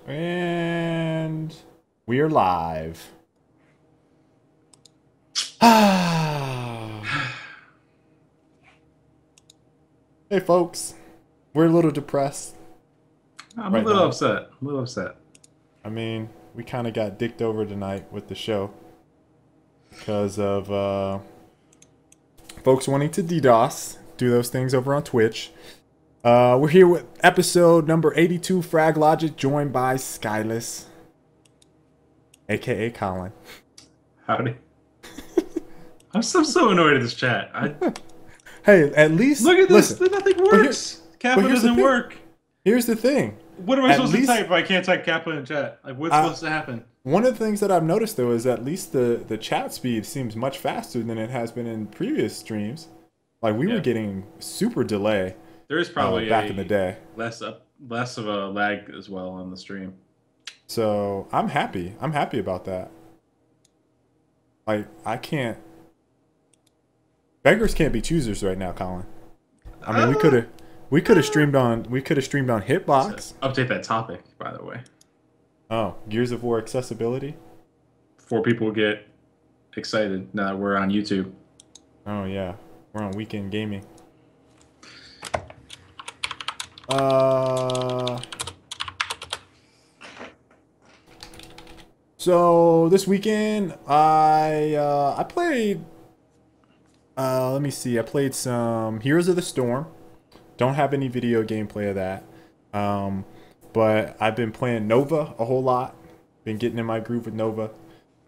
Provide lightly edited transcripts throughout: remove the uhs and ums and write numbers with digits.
And we are live. Hey folks, we're a little depressed I'm a right little now. upset. I'm a little upset. I mean, we kind of got dicked over tonight with the show because of folks wanting to DDoS, do those things over on Twitch. We're here with episode number 82, Frag Logic, joined by Skyless, aka Colin. Howdy. I'm so annoyed at this chat. I Hey, at least look at this. listen. Nothing But here, works. but Kappa here's the doesn't thing. work. Here's the thing. What am I At supposed to least type if I can't type Kappa in chat? Like, what's I, supposed to happen? one of the things that I've noticed though is at least the chat speed seems much faster than it has been in previous streams. Like we were Yeah, getting super delay there is probably back in the a day. less of a lag as well on the stream. So I'm happy. I'm happy about that. Like I can't. Beggars can't be choosers right now, Colin. I mean, Uh, we could have streamed on so Hitbox. update that topic, by the way, Oh, Gears of War accessibility. before people get excited. Now that we're on YouTube. Oh yeah, we're on Weekend Gaming. Uh, so this weekend I played. Let me see. I played some Heroes of the Storm. Don't have any video gameplay of that. Um, but I've been playing Nova a whole lot. Been getting in my groove with Nova.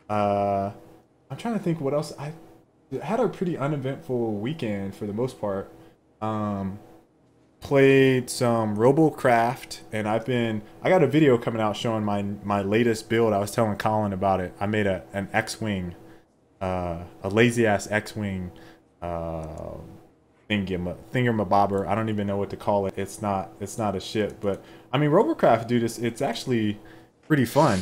Uh, I'm trying to think what else. I had a pretty uneventful weekend for the most part. Um, Played some Robocraft, and I got a video coming out showing my latest build. I was telling Colin about it. I made an X-wing, a lazy ass X-wing uh, thingamabobber. I don't even know what to call it. It's not a shit, but I mean Robocraft, dude. It's actually pretty fun.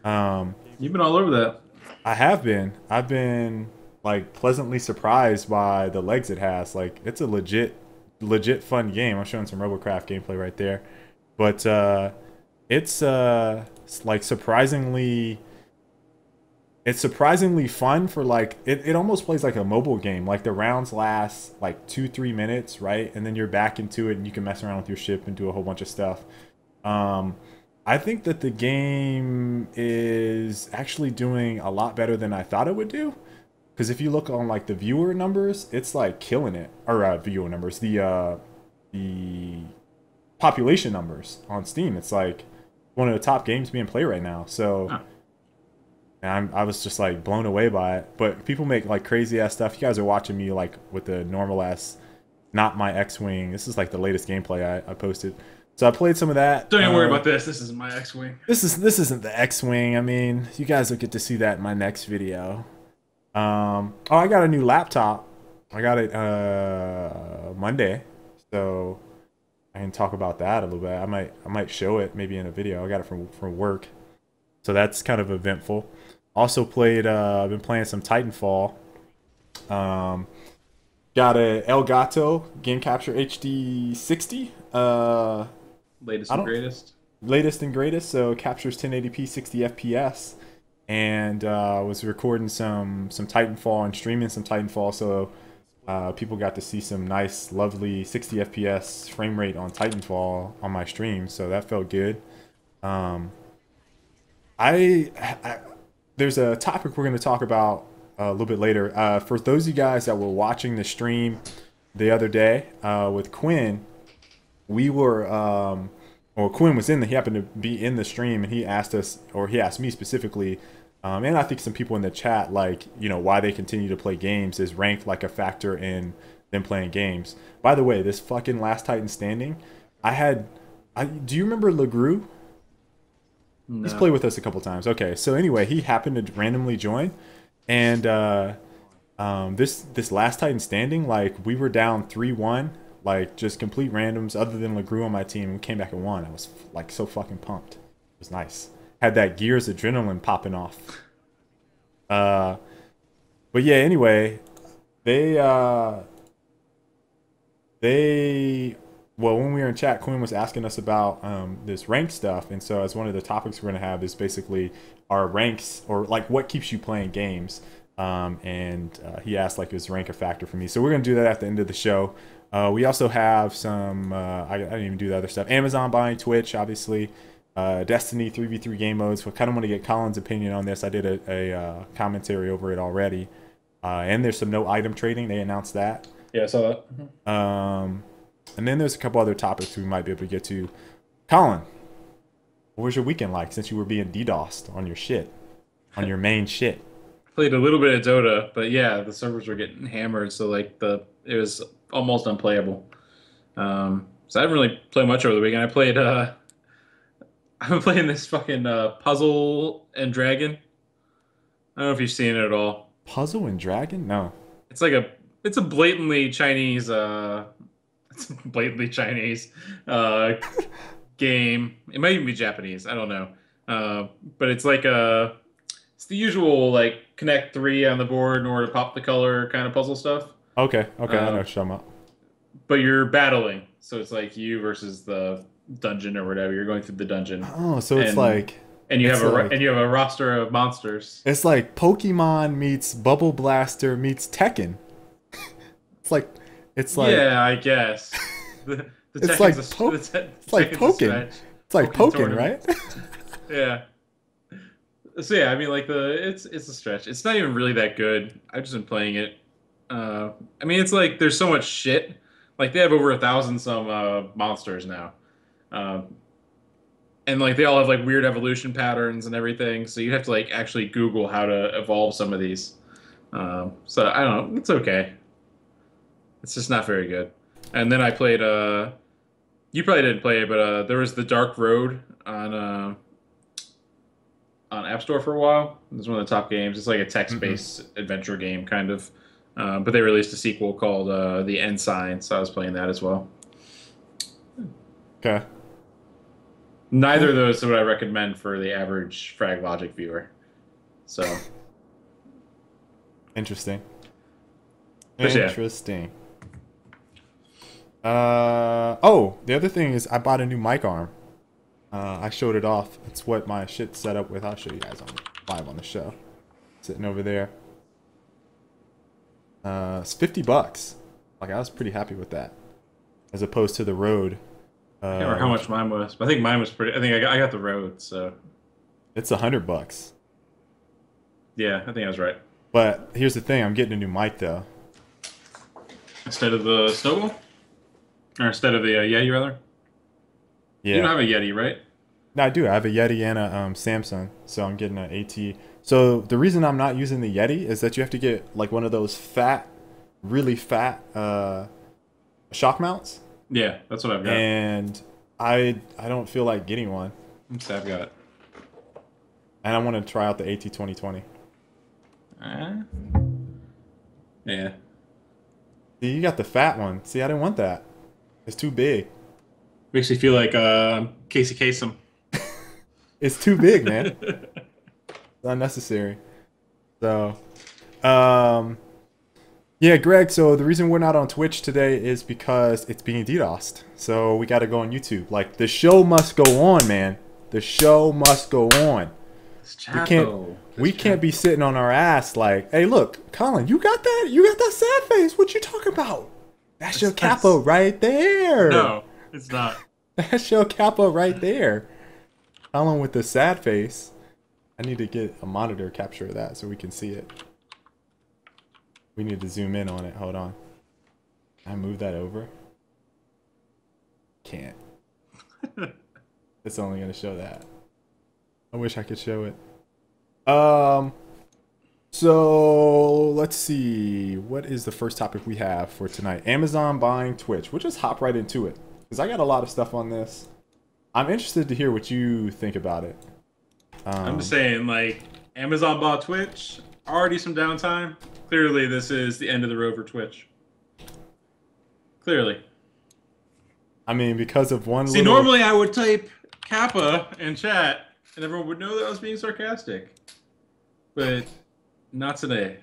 Um, You've been all over that. I have been. I've been like pleasantly surprised by the legs it has. Like it's a legit fun game. I'm showing some Robocraft gameplay right there. But it's like surprisingly fun for like it almost plays like a mobile game. Like the rounds last like 2-3 minutes, right? And then you're back into it and you can mess around with your ship and do a whole bunch of stuff. Um I think that the game is actually doing a lot better than I thought it would do. Because if you look on like the viewer numbers, it's like killing it. Or viewer numbers, the population numbers on Steam. It's like one of the top games being played right now. So Huh. I was just like blown away by it. But people make like crazy ass stuff. You guys are watching me like with the normal ass, not my X-wing. This is like the latest gameplay I posted. So I played some of that. Don't even worry about this. This is my X-wing. This isn't the X-wing. I mean, you guys will get to see that in my next video. Oh, I got a new laptop. I got it Monday, so I can talk about that a little bit. I might show it maybe in a video. I got it from work, so that's kind of eventful. Also played. I've been playing some Titanfall. Um, got a Elgato Game Capture HD 60. Latest I and don't greatest. latest and greatest, so it captures 1080p 60 fps, and was recording some Titanfall and streaming some Titanfall, so people got to see some nice lovely 60 fps frame rate on Titanfall on my stream, so that felt good. um, I there's a topic we're going to talk about a little bit later. For those of you guys that were watching the stream the other day with Quinn, we were or Quinn was he happened to be in the stream, and he asked us, or he asked me specifically, and I think some people in the chat, like, you know, why they continue to play games. Is rank like a factor in them playing games? By the way, this fucking Last Titan Standing, do you remember LeGru? He's No. played with us a couple times. Okay, so anyway, he happened to randomly join, and this Last Titan Standing, like we were down 3-1, like just complete randoms other than LeGru on my team, and we came back and won. I was like so fucking pumped. It was nice. Had that Gears adrenaline popping off. Uh, but yeah, anyway, they well, when we were in chat, Quinn was asking us about this rank stuff, and so as one of the topics we're gonna have is basically our ranks or like what keeps you playing games. And he asked like is rank a factor for me? So we're gonna do that at the end of the show. We also have some. I didn't even do the other stuff. Amazon buying Twitch, obviously. Destiny 3v3 game modes. So I kind of want to get Colin's opinion on this. I did a commentary over it already. And there's some no item trading. They announced that. Yeah, I saw that. And then there's a couple other topics we might be able to get to. Colin, what was your weekend like since you were being DDoSed on your shit, on your main shit? Played a little bit of Dota, but yeah, the servers were getting hammered, so like it was almost unplayable. So I didn't really play much over the weekend. I played I've been playing this fucking Puzzle and Dragon. I don't know if you've seen it at all. Puzzle and Dragon? No. It's like it's a blatantly Chinese it's a blatantly Chinese game. It might even be Japanese. I don't know. But it's like it's the usual like connect three on the board in order to pop the color kind of puzzle stuff. Okay, I know what you're talking about. But you're battling, so it's like you versus the dungeon or whatever. You're going through the dungeon. Oh, so it's like, and you have a roster of monsters. It's like Pokemon meets Bubble Blaster meets Tekken. It's like yeah, I guess. It's like poking. It's like poking, right? Yeah. So yeah, I mean, like it's a stretch. It's not even really that good. I've just been playing it. I mean, it's like there's so much shit. Like they have over 1,000 some monsters now, and like they all have like weird evolution patterns and everything. So you have to like actually Google how to evolve some of these. So I don't know. It's okay. It's just not very good. And then I played. You probably didn't play it, but there was the Dark Road on App Store for a while. It was one of the top games. It's like a text-based adventure game, kind of. But they released a sequel called The Ensign, so I was playing that as well. Okay. Neither of those would I recommend for the average Frag Logic viewer. So. Interesting. But Interesting. Oh, the other thing is I bought a new mic arm. I showed it off. It's what my shit's set up with. I'll show you guys live on the show. Sitting over there. It's $50. Like I was pretty happy with that, as opposed to the Rode. I can't remember how much mine was, but I think mine was pretty. I think I got the Rode, so it's $100. Yeah, I think I was right. But here's the thing: I'm getting a new mic though. Instead of the Snowball, or instead of the Yeti, rather. Yeah. You don't have a Yeti, right? No, I do. I have a Yeti and a Samsung, so I'm getting an AT. So the reason I'm not using the Yeti is that you have to get like one of those really fat shock mounts. Yeah, that's what I've got. And I don't feel like getting one. So I've got it. And I want to try out the AT 2020. Yeah. See, you got the fat one. See, I didn't want that. It's too big. Makes me feel like Casey Kasem. It's too big, man. It's unnecessary. So, yeah, Greg, so the reason we're not on Twitch today is because it's being DDoSed. So we got to go on YouTube. Like, the show must go on, man. The show must go on. We can't be sitting on our ass like, hey, look, Colin, you got that? You got that sad face. What you talking about? That's your capo right there. No, it's not. That's your capo right there. Colin with the sad face. I need to get a monitor capture of that so we can see it. We need to zoom in on it. Hold on. Can I move that over? Can't. It's only going to show that. I wish I could show it. So let's see. What is the first topic we have for tonight? Amazon buying Twitch. We'll just hop right into it because I got a lot of stuff on this. I'm interested to hear what you think about it. I'm just saying, like, Amazon bought Twitch. Already some downtime. Clearly, this is the end of the road for Twitch. Clearly. I mean, because of one. See, normally I would type Kappa in chat, and everyone would know that I was being sarcastic. But not today.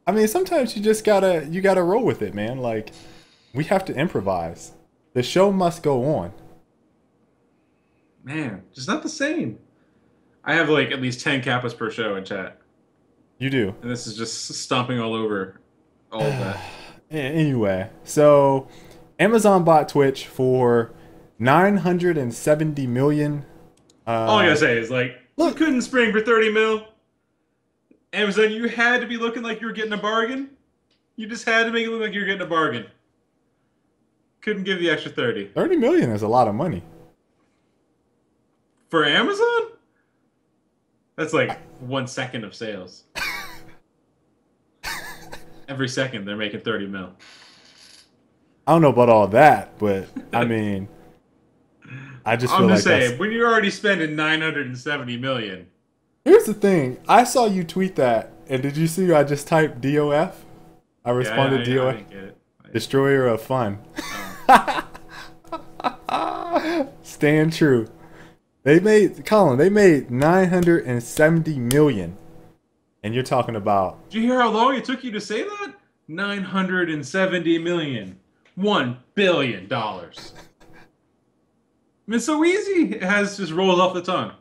I mean, sometimes you just gotta roll with it, man. Like, We have to improvise. The show must go on. Man, just not the same. I have like at least 10 kappas per show in chat. You do. And this is just stomping all over all of that. Anyway, so Amazon bought Twitch for 970 million. All I gotta say is like, you Look, couldn't spring for 30 mil. Amazon, you had to be looking like you were getting a bargain. You just had to make it look like you were getting a bargain. Couldn't give the extra 30. 30 million is a lot of money. For Amazon? That's like 1 second of sales. Every second they're making 30 mil. I don't know about all that, but I mean, I just feel I'm like just saying, that's... when you're already spending 970 million. Here's the thing. I saw you tweet that, and did you see I just typed DOF? I responded Yeah, I DOF. didn't get it. Destroyer of fun. Stand true. They made, Colin, they made 970 million. And you're talking about... Did you hear how long it took you to say that? 970 million. $1 billion. I mean, it's so easy. It has just rolled off the tongue.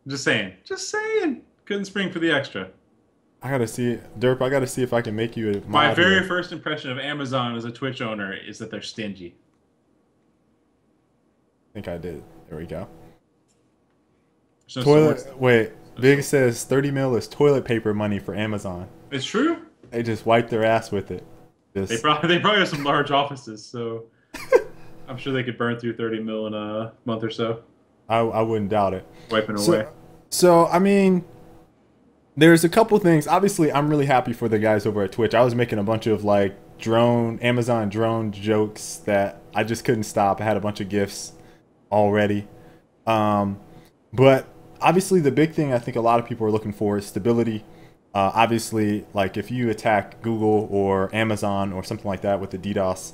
Just saying. Just saying. Couldn't spring for the extra. I gotta see it. Derp, I gotta see if I can make you a My mod very here. first impression of Amazon as a Twitch owner is that they're stingy. I think I did. There we go. No Toilet. Wait. Big says 30 mil is toilet paper money for Amazon. It's true. They just wipe their ass with it. They probably have some large offices, so I'm sure they could burn through 30 mil in a month or so. I wouldn't doubt it. Wiping away. So I mean, there's a couple things. Obviously, I'm really happy for the guys over at Twitch. I was making a bunch of like Amazon drone jokes that I just couldn't stop. I had a bunch of GIFs already. But obviously the big thing I think a lot of people are looking for is stability. Obviously, like if you attack Google or Amazon or something like that with the DDoS,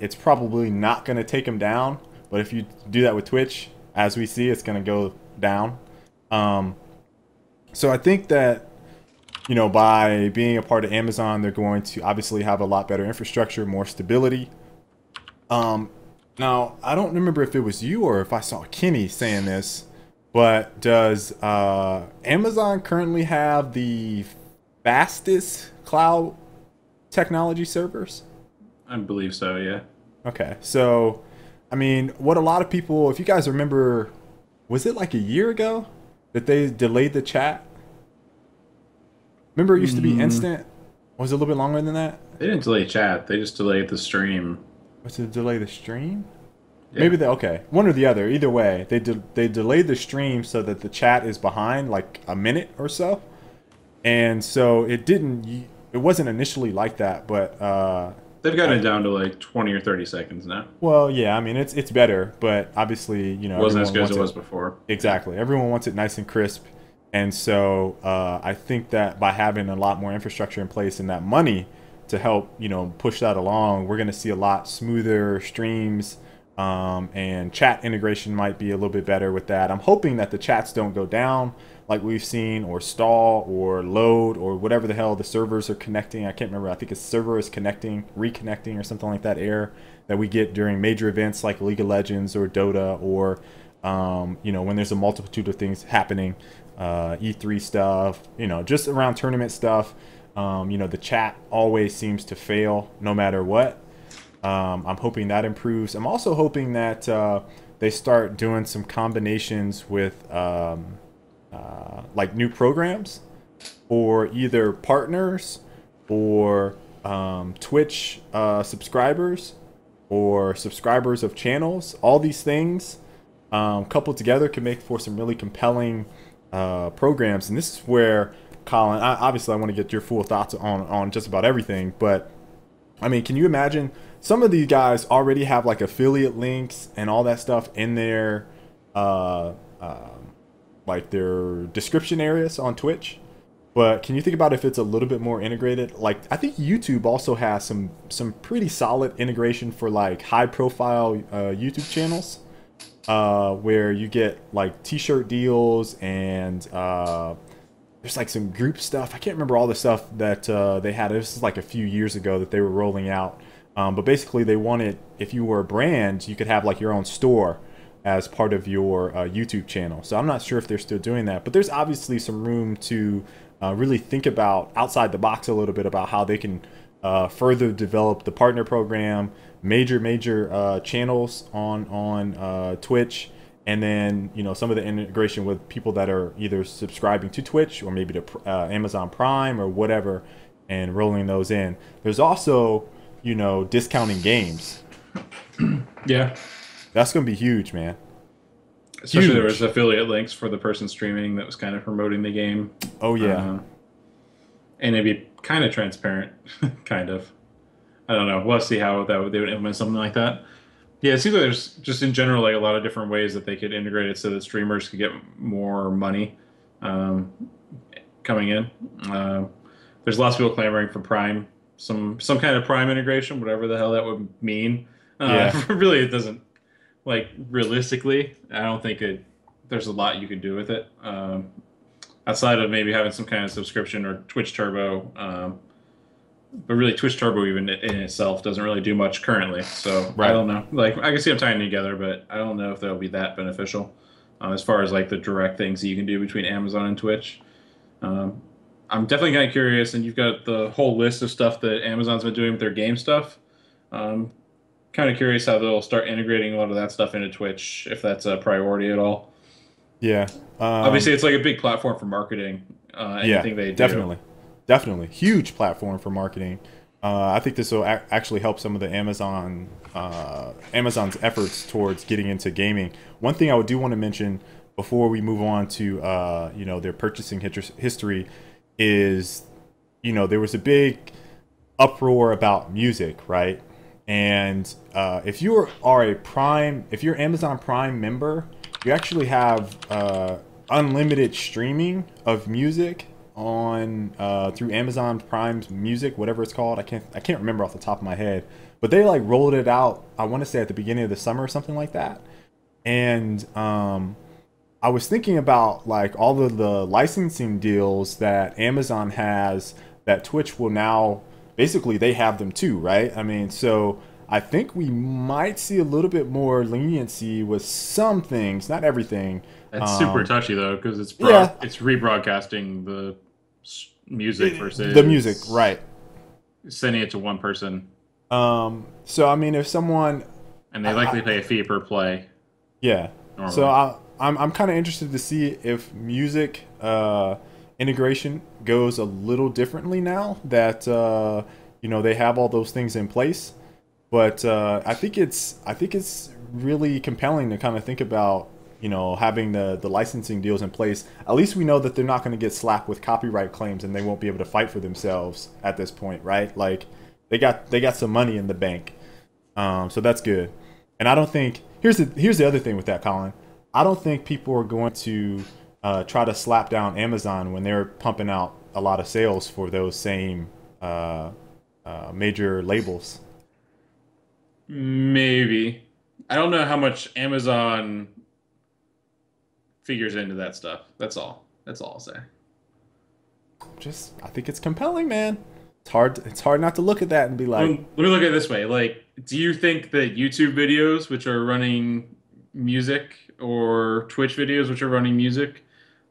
it's probably not going to take them down. But if you do that with Twitch, as we see, it's going to go down. So I think that, you know, by being a part of Amazon, they're going to obviously have a lot better infrastructure, more stability. Now, I don't remember if it was you or if I saw Kenny saying this, but does Amazon currently have the fastest cloud technology servers? I believe so, yeah. Okay, so, I mean, what a lot of people, if you guys remember, was it like a year ago that they delayed the chat? Remember it used to be instant? Was it a little bit longer than that? They didn't delay chat. They just delayed the stream. Was it delay the stream? Yeah. Maybe okay, one or the other. Either way, they delayed the stream so that the chat is behind like a minute or so, and so it wasn't initially like that, but they've gotten it down to like 20 or 30 seconds now. well, yeah, I mean it's better, but obviously, you know, It wasn't as good as wants it was before. Exactly, everyone wants it nice and crisp, and so I think that by having a lot more infrastructure in place and that money to help, you know, push that along, we're going to see a lot smoother streams. And chat integration might be a little bit better with that. I'm hoping that the chats don't go down like we've seen, or stall, or load, or whatever the hell the servers are connecting. I can't remember. I think a server is reconnecting, or something like that error that we get during major events like League of Legends or Dota, or you know, when there's a multitude of things happening, E3 stuff, you know, just around tournament stuff. You know, the chat always seems to fail no matter what. I'm hoping that improves. I'm also hoping that they start doing some combinations with like new programs, or either partners, or Twitch subscribers, or subscribers of channels. All these things coupled together can make for some really compelling programs. And this is where, Colin, obviously I want to get your full thoughts on just about everything, but I mean, can you imagine? Some of these guys already have like affiliate links and all that stuff in their like their description areas on Twitch. But can you think about if it's a little bit more integrated? Like, I think YouTube also has some pretty solid integration for like high profile YouTube channels, where you get like t-shirt deals, and there's like some group stuff. I can't remember all the stuff that they had. This is like a few years ago that they were rolling out. But basically, they wanted, if you were a brand, you could have like your own store as part of your YouTube channel. So I'm not sure if they're still doing that, but there's obviously some room to really think about outside the box a little bit about how they can further develop the partner program, major channels on Twitch, and then some of the integration with people that are either subscribing to Twitch or maybe to Amazon Prime or whatever, and rolling those in. There's also discounting games. Yeah. That's going to be huge, man. Especially Huge. there was affiliate links for the person streaming that was kind of promoting the game. Oh, yeah. And it'd be kind of transparent, kind of. I don't know. We'll see how they would implement something like that. Yeah, it seems like there's just in general like a lot of different ways that they could integrate it so that streamers could get more money coming in. There's lots of people clamoring for Prime, some kind of Prime integration, whatever the hell that would mean. Yeah. Really, it doesn't. Like realistically, I don't think there's a lot you could do with it outside of maybe having some kind of subscription or Twitch Turbo. But really, Twitch Turbo even in itself doesn't really do much currently. So Right. I don't know. Like I can see them tying it together, but I don't know if that'll be that beneficial as far as like the direct things that you can do between Amazon and Twitch. I'm definitely kind of curious, and you've got the whole list of stuff that Amazon's been doing with their game stuff. Kind of curious how they'll start integrating a lot of that stuff into Twitch, if that's a priority at all. Yeah. Obviously, it's like a big platform for marketing. Anything they do. Definitely. Huge platform for marketing. I think this will actually help some of the Amazon's efforts towards getting into gaming. One thing I do want to mention before we move on to their purchasing history is there was a big uproar about music, right? And if you're Amazon Prime member, you actually have unlimited streaming of music on through Amazon Prime's Music, whatever it's called. I can't remember off the top of my head, but they like rolled it out. I want to say at the beginning of the summer or something like that. And I was thinking about like all of the licensing deals that Amazon has that Twitch will now. Basically, they have them too, right? I mean, so I think we might see a little bit more leniency with some things, not everything. That's super touchy though, because it's rebroadcasting the music versus the music, right? Sending it to one person. So I mean, if someone and they likely pay a fee per play. Yeah. Normally. So I'm kind of interested to see if music integration goes a little differently now that they have all those things in place. But I think it's really compelling to kind of think about having the licensing deals in place. At least we know that they're not going to get slapped with copyright claims and they won't be able to fight for themselves at this point, right? Like they got some money in the bank, so that's good. And I don't think here's the other thing with that, Colin. I don't think people are going to try to slap down Amazon when they're pumping out a lot of sales for those same major labels. Maybe. I don't know how much Amazon figures into that stuff. That's all. That's all I'll say. I think it's compelling, man. It's hard not to look at that and be like, let me look at it this way. Like, do you think that YouTube videos, which are running music, or Twitch videos, which are running music,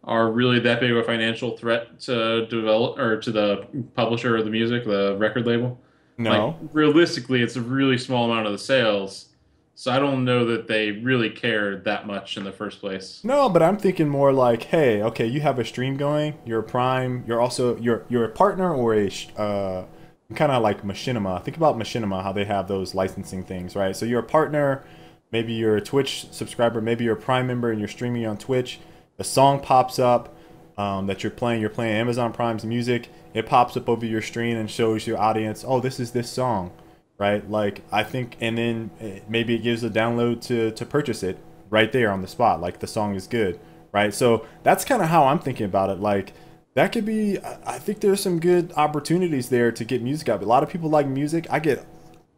are really that big of a financial threat to develop or to the publisher of the music, the record label? no. Like, realistically, it's a really small amount of the sales. So I don't know that they really cared that much in the first place. No, but I'm thinking more like, hey, okay, you have a stream going, you're a Prime, you're a partner or a kind of like Machinima. Think about Machinima, how they have those licensing things, right? So you're a partner, maybe you're a Twitch subscriber, maybe you're a Prime member and you're streaming on Twitch. A song pops up that you're playing Amazon Prime's music. It pops up over your screen and shows your audience, oh, this is this song. Right, like I think, and then maybe it gives a download to purchase it right there on the spot. Like the song is good, right? So that's kind of how I'm thinking about it. Like that could be. I think there's some good opportunities there to get music out. A lot of people like music.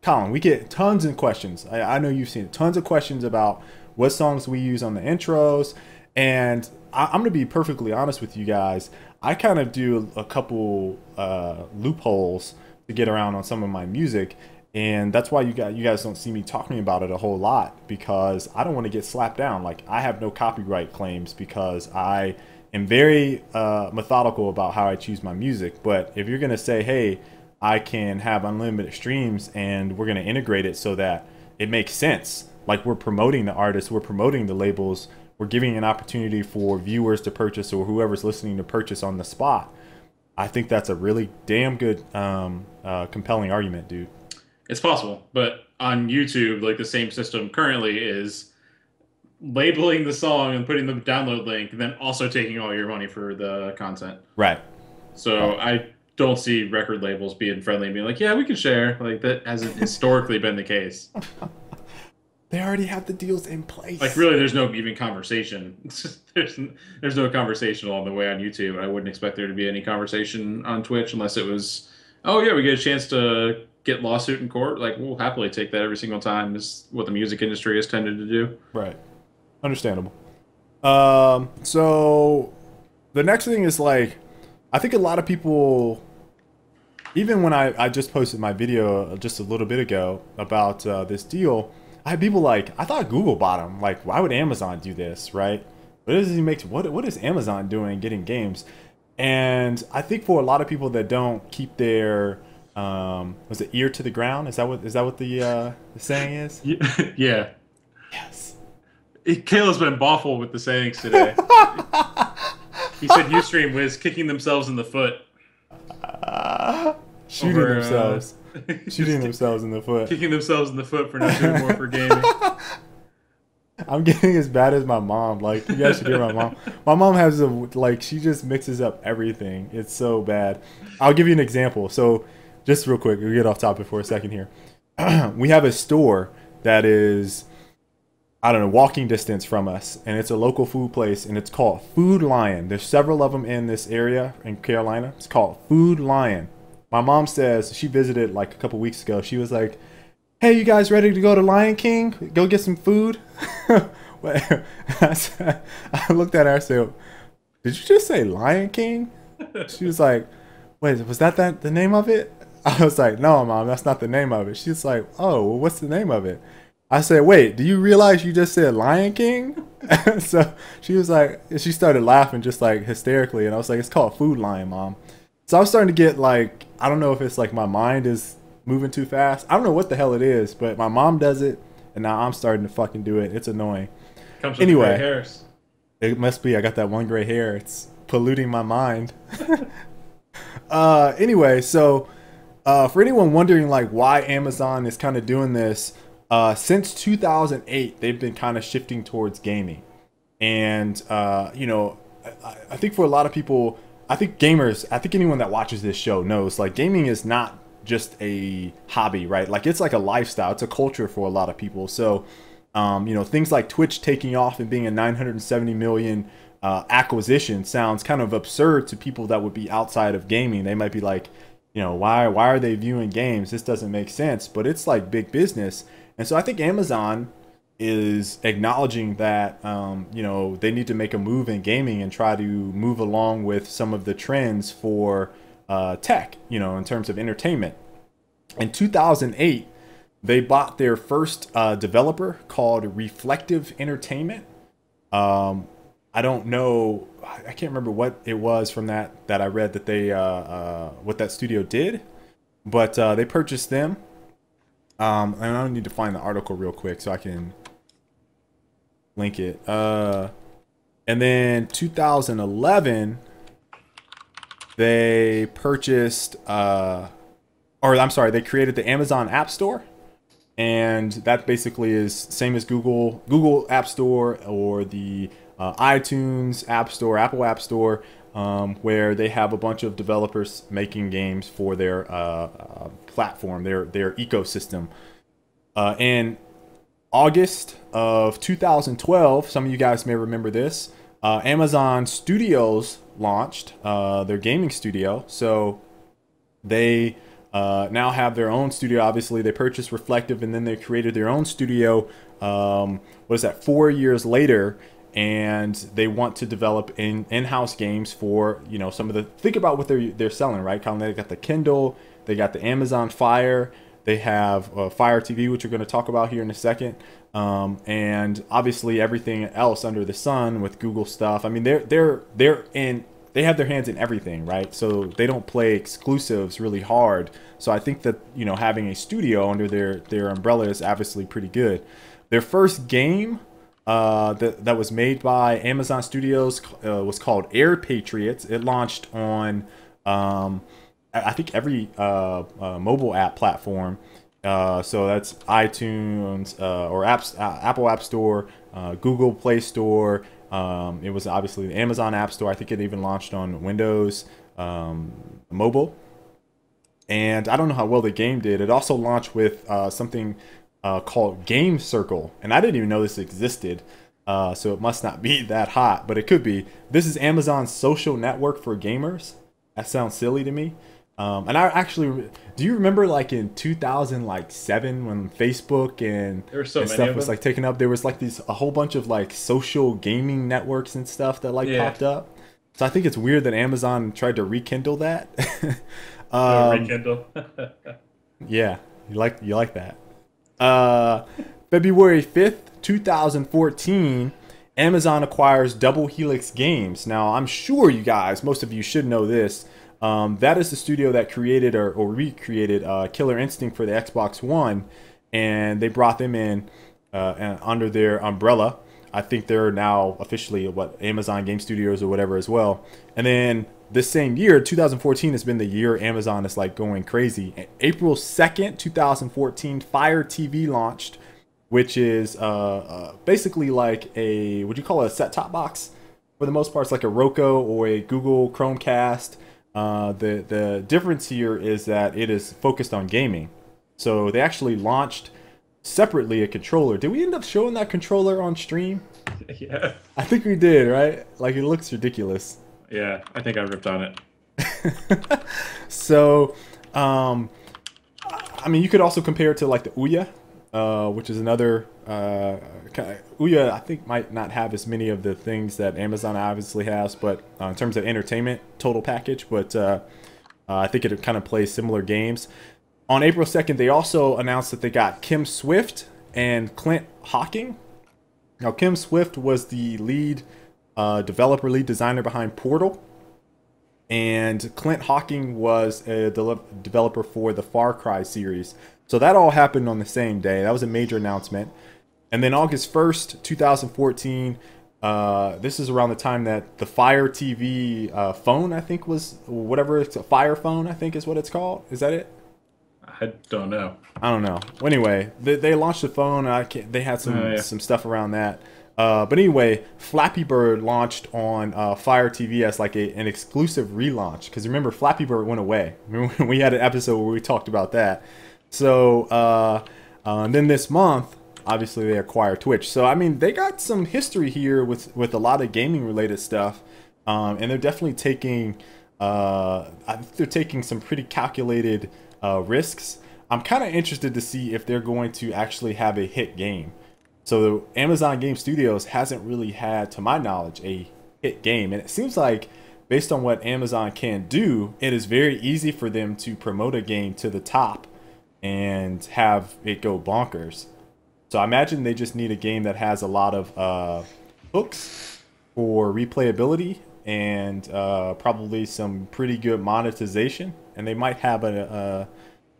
Colin, we get tons of questions. I know you've seen tons of questions about what songs we use on the intros, and I'm gonna be perfectly honest with you guys. I kind of do a couple loopholes to get around on some of my music. And that's why you guys don't see me talking about it a whole lot, because I don't want to get slapped down. Like, I have no copyright claims because I am very methodical about how I choose my music. But if you're gonna say, hey, I can have unlimited streams and we're gonna integrate it so that it makes sense, like we're promoting the artists, we're promoting the labels, we're giving an opportunity for viewers to purchase or whoever's listening to purchase on the spot. I think that's a really damn good, compelling argument, dude. It's possible, but on YouTube, like the same system currently is labeling the song and putting the download link, and then also taking all your money for the content. Right. So Right. I don't see record labels being friendly and being like, "Yeah, we can share." Like that hasn't historically been the case. They already have the deals in Like place. really, there's no even conversation. There's no conversation along the way on YouTube. I wouldn't expect there to be any conversation on Twitch unless it was, oh yeah, we get a chance to get lawsuit in court. Like we'll happily take that every single time. Is what the music industry has tended to do. Right. Understandable. So the next thing is like, I think a lot of people, even when I just posted my video just a little bit ago about this deal, I had people like, I thought Google bought them. Like, why would Amazon do this, right? What does he make? What is Amazon doing getting games? And I think for a lot of people that don't keep their was it ear to the ground? Is that what the saying is? Yeah. Yes. Kayla's been awful with the sayings today. He said Ustream was kicking themselves in the foot. Shooting Over, themselves. Shooting themselves in the foot. Kicking themselves in the foot for not doing more for gaming. I'm getting as bad as my mom. Like, you guys should hear my mom. My mom has a, like, she just mixes up everything. It's so bad. I'll give you an example. So, just real quick, we'll get off topic for a second here. We have a store that is, I don't know, walking distance from us, and it's a local food place, and it's called Food Lion. There's several of them in this area in Carolina. It's called Food Lion. My mom says she visited like a couple weeks ago. She was like, "Hey, you guys ready to go to Lion King? Go get some food?" I looked at her. I said, "Did you just say Lion King?" She was like, "Wait, was that the name of it?" I was like, "No, Mom, that's not the name of it." She's like, "Oh, well, what's the name of it?" I said, "Wait, do you realize you just said Lion King?" So she was like, she started laughing just like hysterically, and I was like, "It's called Food Lion, Mom." So I was starting to get like, I don't know if it's like my mind is moving too fast. I don't know what the hell it is, but my mom does it, and now I'm starting to fucking do it. It's annoying. Comes with Anyway, gray hairs. it must be I got that one gray hair. It's polluting my mind. Anyway, so for anyone wondering like why Amazon is kind of doing this, since 2008, they've been kind of shifting towards gaming. And, you know, I think for a lot of people, I think gamers, I think anyone that watches this show knows like gaming is not just a hobby, right? Like it's like a lifestyle. It's a culture for a lot of people. So, you know, things like Twitch taking off and being a 970 million acquisition sounds kind of absurd to people that would be outside of gaming. They might be like, you know, why are they viewing games? This doesn't make sense, but it's like big business. And so I think Amazon is acknowledging that, you know, they need to make a move in gaming and try to move along with some of the trends for tech, you know, in terms of entertainment. In 2008, they bought their first developer called Reflective Entertainment. I don't know, I can't remember what it was from that I read that they what that studio did, but they purchased them. And I need to find the article real quick so I can link it. And then 2011, they purchased, or I'm sorry, they created the Amazon App Store. And that basically is same as Google App Store or the iTunes App Store, Apple App Store, where they have a bunch of developers making games for their platform, their ecosystem. In August of 2012, some of you guys may remember this, Amazon Studios launched their gaming studio. So they now have their own studio. Obviously, they purchased Reflective, and then they created their own studio. What is that? 4 years later, and they want to develop in-house games for, you know, some of the. Think about what they're selling, right? Colin, they got the Kindle, they got the Amazon Fire, They have Fire TV, which we're going to talk about here in a second, and obviously everything else under the sun with Google stuff. I mean, they have their hands in everything, right? So they don't play exclusives really hard. So I think that, you know, having a studio under their umbrella is obviously pretty good. Their first game that was made by Amazon Studios was called Air Patriots. It launched on I think every mobile app platform. So that's iTunes or Apple App Store, Google Play Store. It was obviously the Amazon App Store. I think it even launched on Windows mobile. And I don't know how well the game did. It also launched with something called Game Circle. And I didn't even know this existed. So it must not be that hot, but it could be. This is Amazon's social network for gamers. That sounds silly to me. And I actually, do you remember like in 2007 when Facebook and stuff was like taken up? There was like a whole bunch of like social gaming networks and stuff that like popped up. So I think it's weird that Amazon tried to rekindle that. Rekindle. Yeah, you like that. February 5th, 2014, Amazon acquires Double Helix Games. Now, I'm sure you guys, most of you should know this. That is the studio that created or recreated Killer Instinct for the Xbox One, and they brought them in under their umbrella. I think they're now officially Amazon Game Studios or whatever as well. And then this same year, 2014, has been the year Amazon is like going crazy. April 2nd, 2014, Fire TV launched, which is basically like would you call it a set-top box? For the most part, it's like a Roku or a Google Chromecast. The difference here is that it is focused on gaming. So they actually launched separately a controller. Did we end up showing that controller on stream? Yeah. I think we did, right? Like, it looks ridiculous. Yeah, I think I ripped on it. So, I mean, you could also compare it to like the Ouya, which is another Ouya. I think might not have as many of the things that Amazon obviously has, but in terms of entertainment total package. But I think it kind of plays similar games. On April 2nd, they also announced that they got Kim Swift and Clint Hocking. Now, Kim Swift was the lead developer, lead designer behind Portal. And Clint Hocking was a developer for the Far Cry series. So that all happened on the same day. That was a major announcement. And then August 1st, 2014, this is around the time that the Fire TV phone, I think was, whatever, it's a Fire phone, I think is what it's called. Is that it? I don't know. I don't know. Well, anyway, they launched the phone. They had some stuff around that. But anyway, Flappy Bird launched on Fire TV as like an exclusive relaunch. Because remember, Flappy Bird went away. Remember, we had an episode where we talked about that. So and then this month, obviously they acquired Twitch. So I mean, they got some history here with a lot of gaming related stuff, and they're definitely taking I think they're taking some pretty calculated risks. I'm kind of interested to see if they're going to actually have a hit game. So Amazon Game Studios hasn't really had, to my knowledge, a hit game, and it seems like based on what Amazon can do, it is very easy for them to promote a game to the top and have it go bonkers. So I imagine they just need a game that has a lot of hooks for replayability and probably some pretty good monetization, and they might have a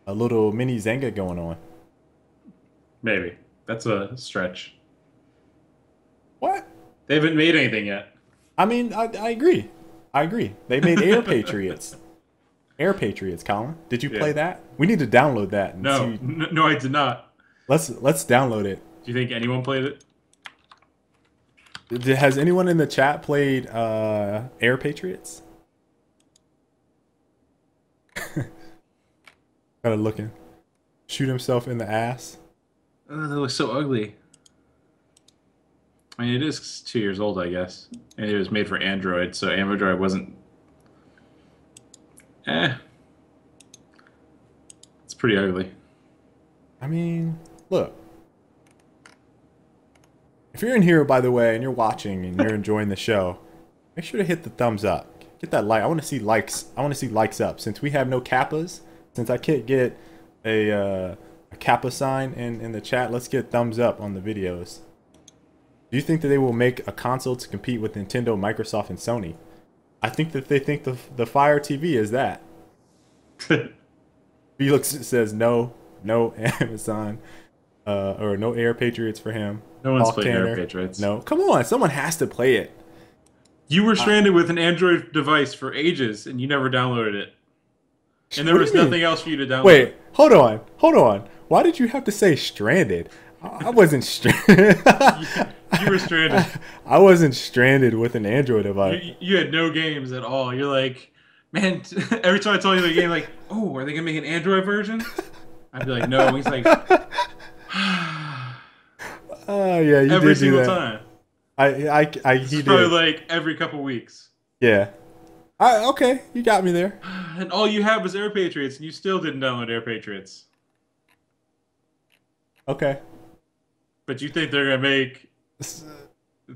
little mini Zynga going on. Maybe. That's a stretch. What? They haven't made anything yet. I mean, I agree. I agree. They made Air Patriots. Air Patriots, Colin. Did you play that? We need to download that. And no, no, I did not. Let's download it. Do you think anyone played it? Has anyone in the chat played Air Patriots? Kind of looking. Shoot himself in the ass. Oh, that looks so ugly. I mean, it is 2 years old, I guess. And it was made for Android, so Android wasn't... It's pretty ugly. I mean, look. If you're in here, by the way, and you're watching and you're enjoying the show, make sure to hit the thumbs up. Get that like. I want to see likes. I want to see likes up. Since we have no kappas, since I can't get a Kappa sign in the chat. Let's get thumbs up on the videos. Do you think that they will make a console to compete with Nintendo, Microsoft, and Sony? I think that they think the Fire TV is that. Felix says no, no Amazon, or no Air Patriots for him. No one's Hawk played Air Tanner, Patriots. no. Come on, someone has to play it. You were stranded with an Android device for ages, and you never downloaded it. And there What do was you mean? nothing else for you to download. Wait, hold on, hold on. Why did you have to say stranded? I wasn't stranded. You were stranded. I wasn't stranded with an Android device. You had no games at all. You're like, man, every time I tell you the game, like, oh, are they going to make an Android version? I'd be like, no. He's like, Oh yeah, you every did do single that. time. He It's probably did. like every couple weeks. Yeah. Okay, you got me there. And all you had was Air Patriots, and you still didn't download Air Patriots. Okay. But you think they're going to make...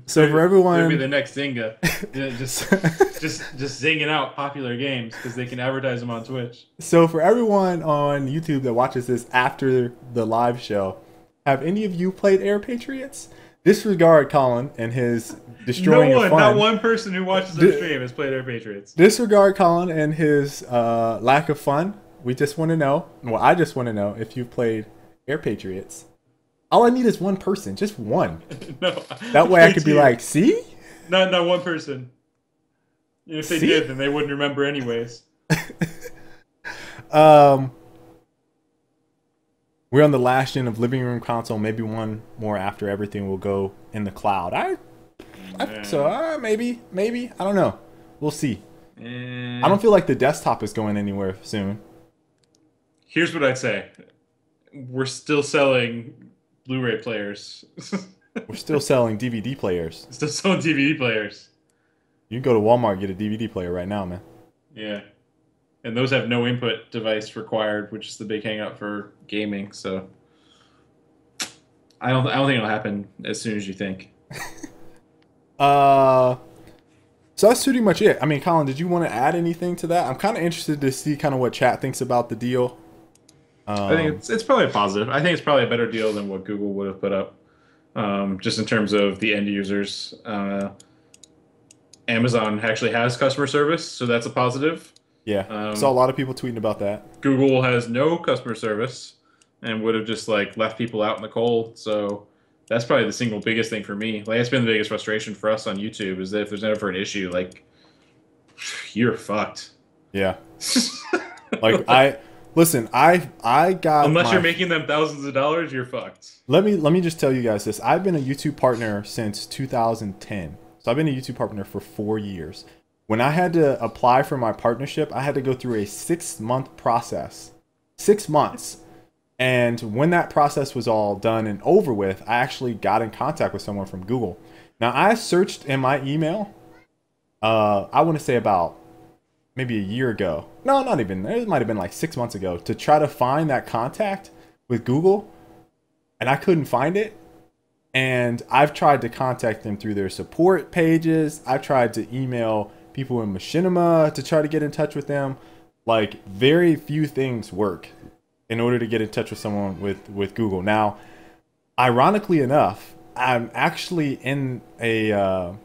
So for everyone, They'll be the next Zynga. Yeah, just zinging out popular games because they can advertise them on Twitch. so for everyone on YouTube that watches this after the live show, have any of you played Air Patriots? Disregard Colin and his destroying your fun. Not one person who watches our stream has played Air Patriots. Disregard Colin and his lack of fun. We just want to know. Well, I just want to know if you've played Air Patriots. All I need is one person, just one. No. That way I could be like, see? Not one person. If they did, then they wouldn't remember anyways. We're on the last gen of living room console. Maybe one more after everything will go in the cloud. Maybe I don't know. We'll see. I don't feel like the desktop is going anywhere soon. Here's what I'd say: we're still selling Blu-ray players. We're still selling DVD players. Still selling DVD players. You can go to Walmart and get a DVD player right now, man. Yeah. And those have no input device required, which is the big hang-up for gaming. So I don't think it'll happen as soon as you think. So that's pretty much it. I mean, Colin, did you want to add anything to that? I'm kind of interested to see kind of what chat thinks about the deal. I think it's probably a positive. I think it's probably a better deal than what Google would have put up, just in terms of the end users. Amazon actually has customer service, so that's a positive. Yeah, saw a lot of people tweeting about that. Google has no customer service and would have just like left people out in the cold. So that's probably the single biggest thing for me. Like, it's been the biggest frustration for us on YouTube is that if there's ever an issue, like, you're fucked. Yeah. Like I got unless you're making them thousands of dollars, you're fucked. Let me just tell you guys this. I've been a YouTube partner since 2010. So I've been a YouTube partner for 4 years. When I had to apply for my partnership, I had to go through a 6-month process. 6 months. And when that process was all done and over with, I actually got in contact with someone from Google. Now, I searched in my email, I want to say about maybe a year ago. No, not even. It might have been like 6 months ago to try to find that contact with Google. And I couldn't find it. And I've tried to contact them through their support pages. I've tried to email people in Machinima to try to get in touch with them. Like, very few things work in order to get in touch with someone with Google. Now, ironically enough, I'm actually in the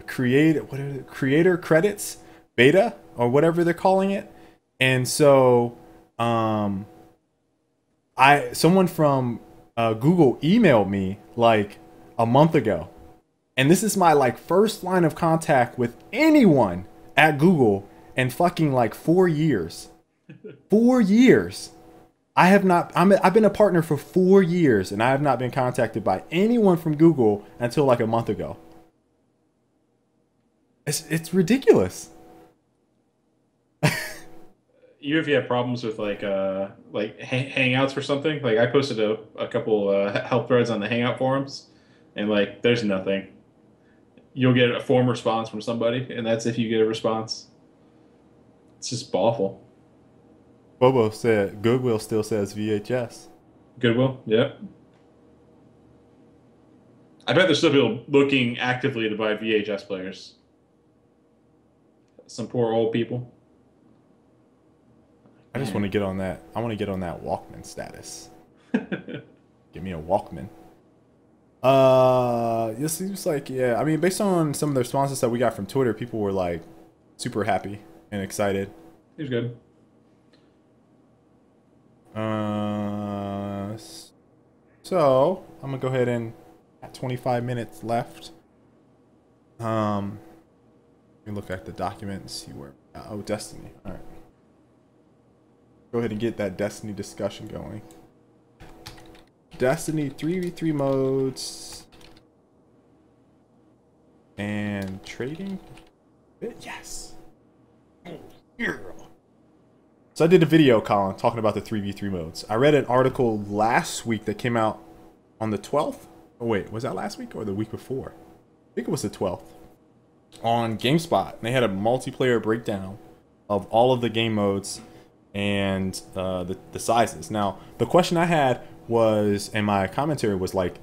creator credits beta or whatever they're calling it. And so someone from Google emailed me like a month ago. And this is my like first line of contact with anyone at Google in fucking like 4 years. 4 years. I've been a partner for 4 years and I have not been contacted by anyone from Google until like a month ago. It's ridiculous. Even if you have problems with like Hangouts or something, like I posted a couple help threads on the Hangout forums, and like there's nothing. You'll get a form response from somebody, and that's if you get a response. It's just awful. Bobo said Goodwill still says VHS. Goodwill, yep. I bet there's still people looking actively to buy VHS players. Some poor old people. I just want to get on that. I want to get on that Walkman status. Give me a Walkman. It seems like, yeah. I mean, based on some of the responses that we got from Twitter, people were like super happy and excited. It was good. So I'm gonna go ahead and at 25 minutes left. Let me look at the document and see where. Oh, Destiny. All right. Go ahead and get that Destiny discussion going. Destiny 3v3 modes and trading. Yes. Yeah. So I did a video, Colin, talking about the 3v3 modes. I read an article last week that came out on the 12th. Oh wait, was that last week or the week before? I think it was the 12th. On GameSpot. They had a multiplayer breakdown of all of the game modes and the sizes. Now, the question I had was, and my commentary was like,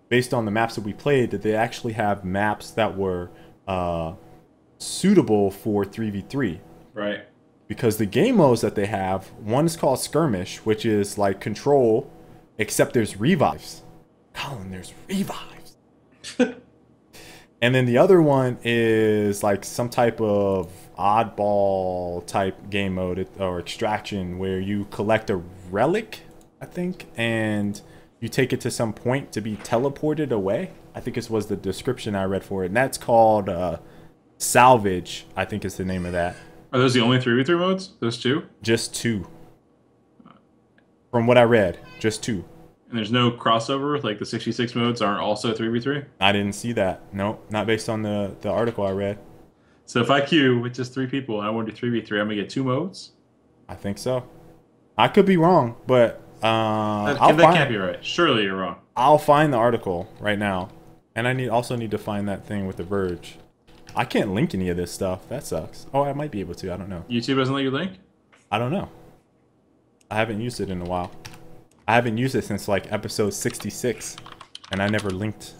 based on the maps that we played, did they actually have maps that were suitable for 3v3? Right. Because the game modes that they have, one is called Skirmish, which is like Control, except there's revives. Colin, there's revives. And then the other one is like some type of oddball type game mode or extraction where you collect a relic, I think, and you take it to some point to be teleported away. I think this was the description I read for it. And that's called Salvage, I think is the name of that. Are those the only 3v3 modes? Those two? Just two. From what I read, just two. And there's no crossover? Like the 66 modes aren't also 3v3? I didn't see that. Nope, not based on the article I read. So if I queue with just 3 people and I want to do 3v3, I'm going to get 2 modes? I think so. I could be wrong, but that can't be right. Surely you're wrong. I'll find the article right now. And I also need to find that thing with The Verge. I can't link any of this stuff. That sucks. Oh, I might be able to. I don't know. YouTube doesn't let you link? I don't know. I haven't used it in a while. I haven't used it since like episode 66. And I never linked.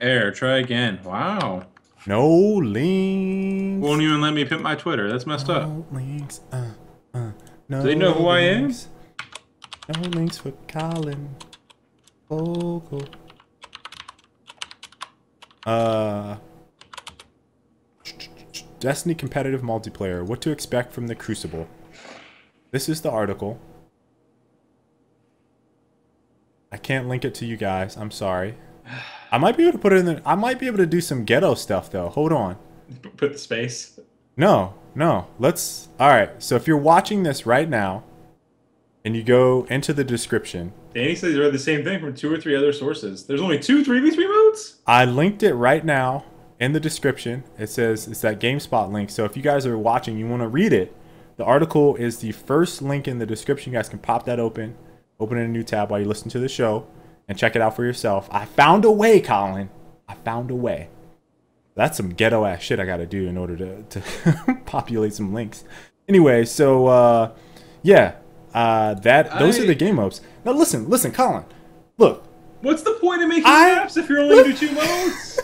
Error, try again. Wow. No links. Won't even let me pimp my Twitter. That's messed up. No links. No. Do they know who I am? No links for Colin. Fogle. Destiny competitive multiplayer. What to expect from the Crucible. This is the article. I can't link it to you guys. I'm sorry. I might be able to put it in the... I might be able to do some ghetto stuff, though. Hold on. Put the space. No. Let's... Alright, so if you're watching this right now, and you go into the description... Danny says he read the same thing from 2 or 3 other sources. There's only 2 3v3 modes? I linked it right now in the description. It says it's that GameSpot link. So if you guys are watching, you want to read it, the article is the first link in the description. You guys can pop that open in a new tab while you listen to the show, and check it out for yourself. I found a way, Colin. I found a way. That's some ghetto ass shit I got to do in order to populate some links. Anyway, so yeah, those are the game modes. Now listen, Colin. Look. What's the point of making maps if you're only going to do 2 modes?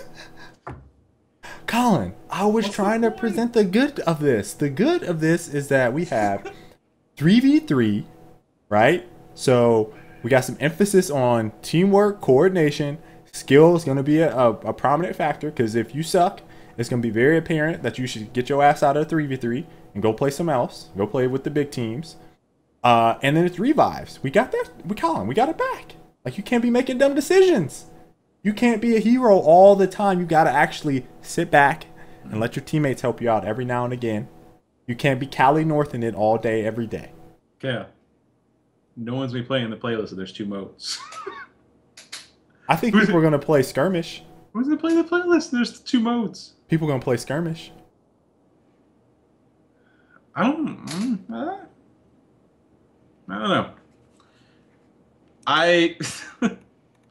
Colin, I was trying to present the good of this. The good of this is that we have 3v3, right? So we got some emphasis on teamwork, coordination. Skill is going to be a prominent factor, because if you suck, it's going to be very apparent that you should get your ass out of 3v3 and go play some else. Go play with the big teams. And then it's revives. We got that. Colin, we got it back. Like, you can't be making dumb decisions. You can't be a hero all the time. You got to actually sit back and let your teammates help you out every now and again. You can't be Cali North in it all day, every day. Yeah. No one's been playing the playlist, so there's 2 modes. I think people are going to play Skirmish. Who's going to play the playlist? There's 2 modes. People are going to play Skirmish. I don't know.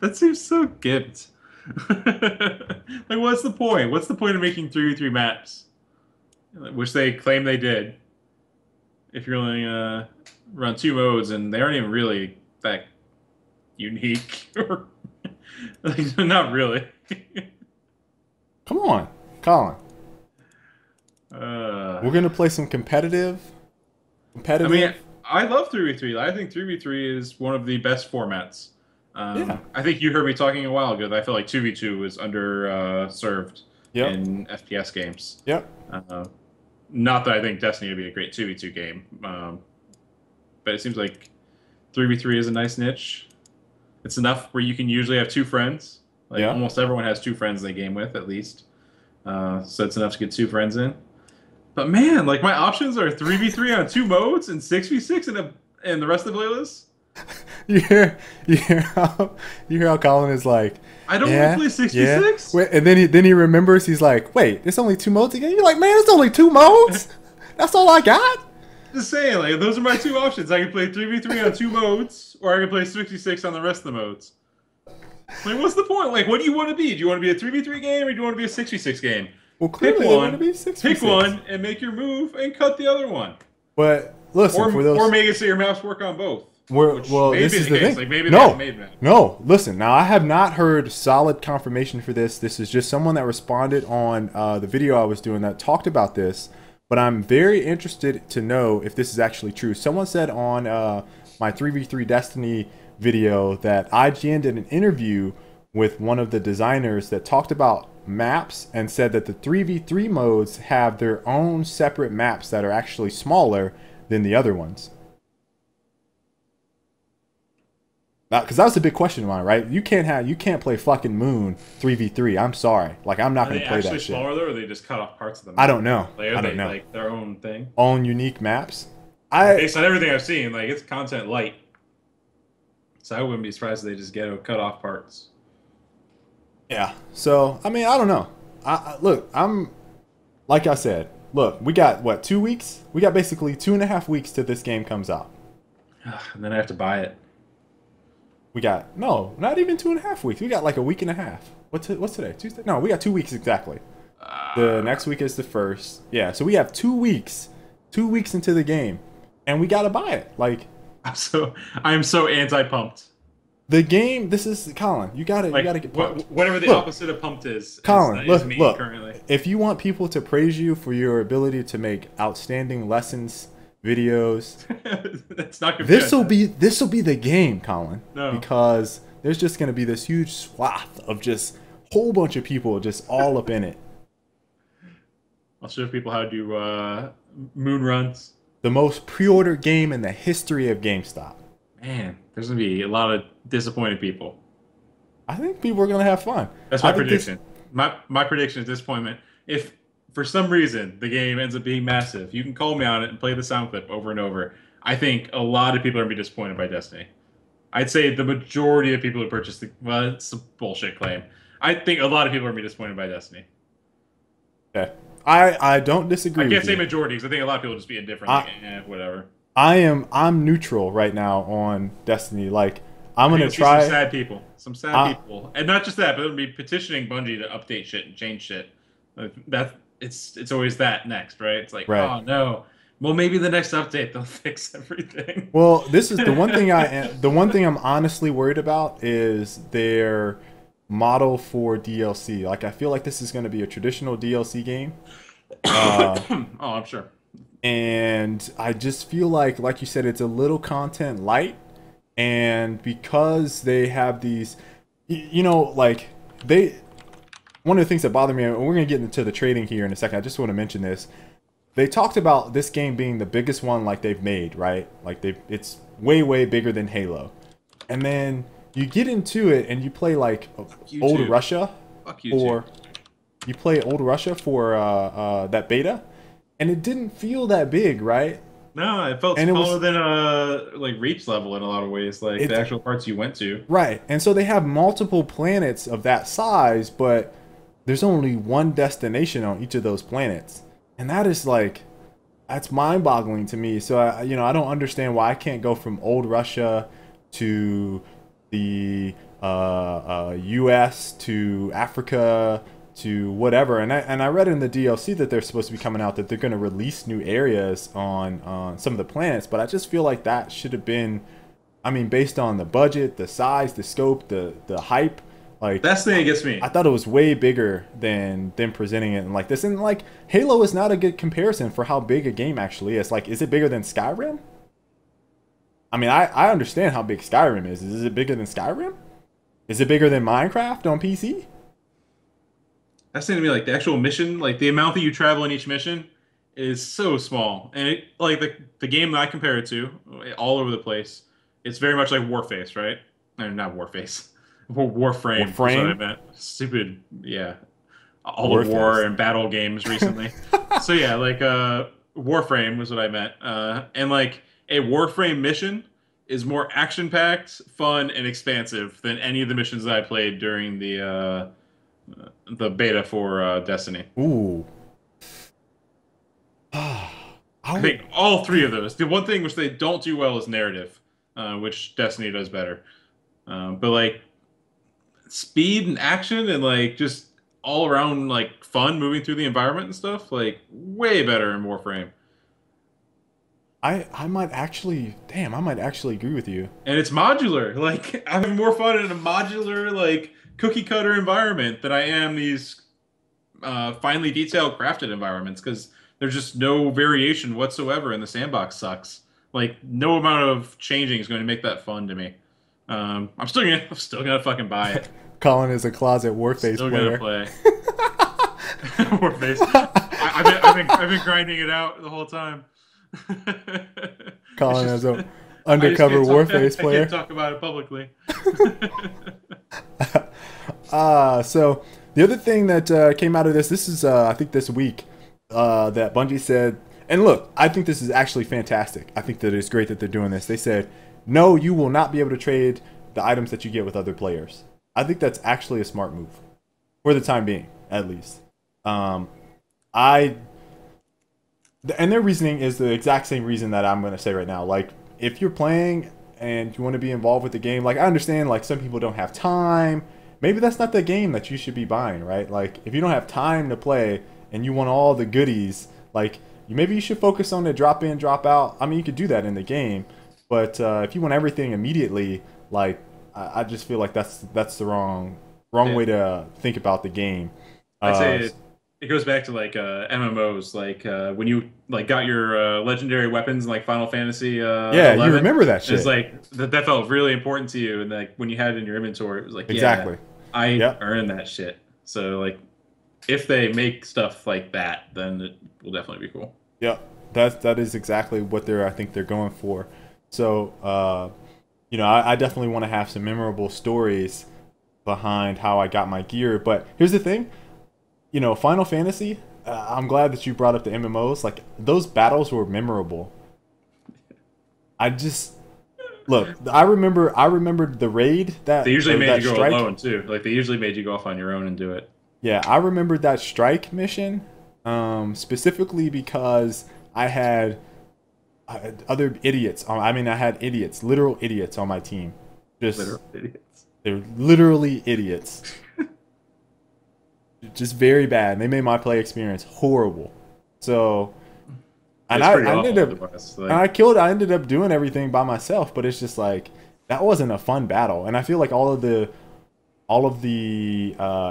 That seems so gimped. Like, what's the point? What's the point of making 3v3 maps? Which they claim they did. If you're only run 2 modes, and they aren't even really that unique. Like, not really. Come on, Colin. We're gonna play some competitive. I mean, I love 3v3. I think 3v3 is one of the best formats. Yeah. I think you heard me talking a while ago that I feel like 2v2 is under served Yep. in FPS games. Yep. Uh, Not that I think Destiny would be a great 2v2 game, but it seems like 3v3 is a nice niche. It's enough where you can usually have two friends. Like Yeah. almost everyone has two friends they game with at least. So it's enough to get two friends in. But man, like my options are 3v3 on two modes and 6v6 in the rest of the playlist. You hear how Colin is like, I don't yeah, want to play 6v6. yeah. And then he remembers, he's like, wait, there's only 2 modes again? You're like, man, there's only 2 modes? That's all I got? Just saying, like those are my two options. I can play 3v3 on two modes, or I can play 6v6 on the rest of the modes. Like, what's the point? Like, what do you want to be? Do you want to be a 3v3 game, or do you want to be a 6v6 game? Well, clearly pick I one. want to be 6v6. Pick one and make your move, and cut the other one. But listen, or make it so your maps work on both. Well, this is the thing. Like maybe that's made map. No, listen. Now I have not heard solid confirmation for this. This is just someone that responded on the video I was doing that talked about this. But I'm very interested to know if this is actually true. Someone said on my 3v3 Destiny video that IGN did an interview with one of the designers that talked about maps and said that the 3v3 modes have their own separate maps that are actually smaller than the other ones. Because that was a big question of mine, right? You can't play fucking Moon 3v3. I'm sorry, like I'm not going to play that shit. Are they actually smaller though, or they just cut off parts of them? I don't know. Like, I don't know. Like their own thing. Own unique maps. Based on everything I've seen, like it's content light, so I wouldn't be surprised if they just cut off parts. Yeah. So I mean, I don't know. Look, I'm like I said. Look, we got what 2 weeks? We got basically 2.5 weeks till this game comes out. And then I have to buy it. We got not even 2.5 weeks. We got like a week and a half. What's today? Tuesday? No, we got 2 weeks exactly. The next week is the 1st. Yeah, so we have 2 weeks. 2 weeks into the game, and we gotta buy it. Like, I'm so anti-pumped. The game. This is Colin. You gotta get pumped. Whatever the opposite of pumped is. Colin, is me look. Currently. If you want people to praise you for your ability to make outstanding lessons videos, that's not good. This will be the game, Colin. No. Because there's just gonna be this huge swath of just whole bunch of people just all up in it. I'll show people how to do moon runs. The most pre-ordered game in the history of GameStop. Man, there's gonna be a lot of disappointed people. I think people are gonna have fun. That's my prediction. My prediction is disappointment. If for some reason the game ends up being massive, you can call me on it and play the sound clip over and over. I think a lot of people are gonna be disappointed by Destiny. I'd say the majority of people who purchased well, it's a bullshit claim. I think a lot of people are gonna be disappointed by Destiny. Okay. I don't disagree. I can't say majority because I think a lot of people will just be indifferent. Whatever. I'm neutral right now on Destiny. Like I'm gonna try. Some sad people, and not just that, but it'll be petitioning Bungie to update shit and change shit. It's always that next, right? It's like, oh no. Well, maybe the next update they'll fix everything. Well, this is the one thing the one thing I'm honestly worried about is their model for DLC. Like I feel like this is going to be a traditional DLC game. Oh, I'm sure. And I just feel like you said, it's a little content light, and because they have these, like one of the things that bother me, and we're going to get into the trading here in a second. I just want to mention this. They talked about this game being the biggest one like they've made, right? Like it's way bigger than Halo. And then you get into it and you play like Old Russia, or you play Old Russia for that beta, and it didn't feel that big, right? No, it felt smaller than like Reach level in a lot of ways, like the actual parts you went to. Right, and so they have multiple planets of that size, but there's only one destination on each of those planets. And that is that's mind-boggling to me. So I don't understand why I can't go from Old Russia to the U.S. to Africa to whatever. And I read in the DLC that they're supposed to be coming out that they're going to release new areas on some of the planets. But I just feel like that should have been, based on the budget, the size, the scope, the hype. That's the thing that gets me. I thought it was way bigger than them presenting it like this. And Halo is not a good comparison for how big a game actually is. Is it bigger than Skyrim? I mean, I understand how big Skyrim is. Is it bigger than Skyrim? Is it bigger than Minecraft on PC? That's saying to me like the actual mission, like the amount that you travel in each mission is so small. And it like the game that I compare it to, all over the place, it's very much like Warface, right? No, not Warface. Warframe is what I Warframe? meant. Stupid, yeah. All the war Warface. and battle games recently. So yeah, like Warframe was what I meant. And like a Warframe mission is more action-packed, fun, and expansive than any of the missions that I played during the beta for Destiny. Ooh. I think all three of those. The one thing which they don't do well is narrative, which Destiny does better. But like speed and action and like just all around like fun moving through the environment and stuff, like way better in Warframe. I might actually, damn, I might actually agree with you. And it's modular. Like I'm having more fun in a modular, like cookie cutter environment than I am these finely detailed crafted environments because there's just no variation whatsoever, and the sandbox sucks. Like no amount of changing is going to make that fun to me. I'm still gonna fucking buy it. Colin is a closet Warface Still player. gonna play. Warface. I've been grinding it out the whole time. Colin It's is just- a undercover Warface I player. can't talk about it publicly. So the other thing that came out of this is I think this week that Bungie said, and look, I think this is actually fantastic. I think that it's great that they're doing this. They said, no, you will not be able to trade the items that you get with other players. I think that's actually a smart move for the time being, at least. And their reasoning is the exact same reason that I'm going to say right now. Like, if you're playing and you want to be involved with the game, like, I understand, like, some people don't have time. Maybe that's not the game that you should be buying, right? Like, if you don't have time to play and you want all the goodies, like, maybe you should focus on the drop in, drop out. I mean, you could do that in the game. But if you want everything immediately, like, I just feel like that's the wrong Yeah. way to think about the game. I'd say it goes back to like MMOs, like when you like got your legendary weapons in like Final Fantasy Yeah, 11. you remember that shit. It's like that felt really important to you, and like when you had it in your inventory, it was like, Exactly. yeah, I Yep. earned that shit. So like, if they make stuff like that, then it will definitely be cool. Yep. That is exactly what I think they're going for. So I definitely want to have some memorable stories behind how I got my gear. But here's the thing, Final Fantasy. I'm glad that you brought up the MMOs. Like, those battles were memorable. I just look. I remembered the raid that They usually or made that you go strike. alone too. Like they usually made you go off on your own and do it. Yeah, I remembered that strike mission specifically because I had other idiots. I had idiots, literal idiots on my team. Just Literal idiots. they're literally idiots. Just very bad. They made my play experience horrible. So, and It's I pretty ended awful up, otherwise. and I ended up doing everything by myself. But it's just like that wasn't a fun battle. And I feel like all of the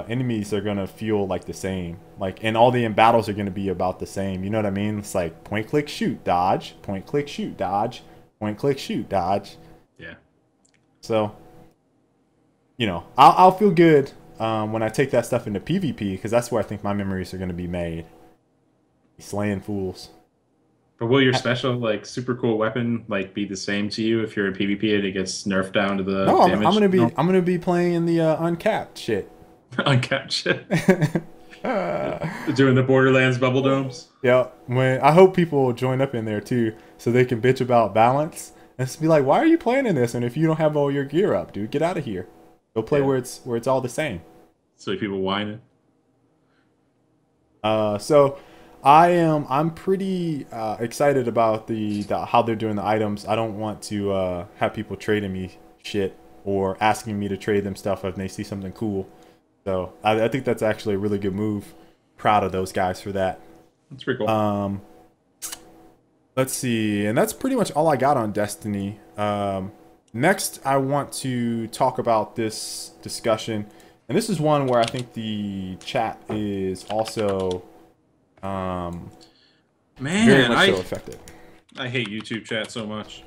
enemies are gonna feel like the same. Like, and all the battles are gonna be about the same. You know what I mean? It's like point, click, shoot, dodge. Point, click, shoot, dodge. Point, click, shoot, dodge. Yeah. So, I'll feel good when I take that stuff into PvP because that's where I think my memories are gonna be made. Slaying fools. But will your special, like, super cool weapon, like, be the same to you if you're in PvP and it gets nerfed down to the No, I'm damage? gonna be playing in the uncapped shit. Uncapped shit. Doing the Borderlands bubble domes. Yeah, I hope people will join up in there too, so they can bitch about balance and just be like, "Why are you playing in this? And if you don't have all your gear up, dude, get out of here. Go play Yeah. where it's all the same." So people whining. So I'm pretty excited about the how they're doing the items. I don't want to have people trading me shit or asking me to trade them stuff if they see something cool. So I think that's actually a really good move. Proud of those guys for that. That's pretty cool. Let's see, and that's pretty much all I got on Destiny. Next, I want to talk about this discussion, and this is one where I think the chat is also very Man, much so affected. I hate YouTube chat so much.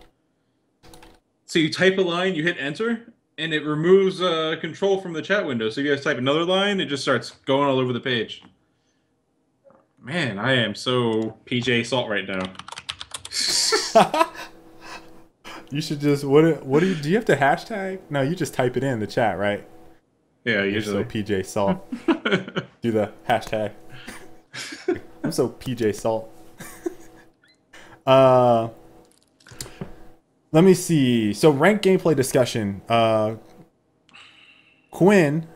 So you type a line, you hit enter, and it removes control from the chat window. So you guys type another line, it just starts going all over the page. Man, I am so PJ Salt right now. You should just do you have to hashtag? No, you just type it in the chat, right? Yeah, You're usually. so PJ Salt. Do the hashtag. I'm so PJ Salt. Let me see. So ranked gameplay discussion. Quinn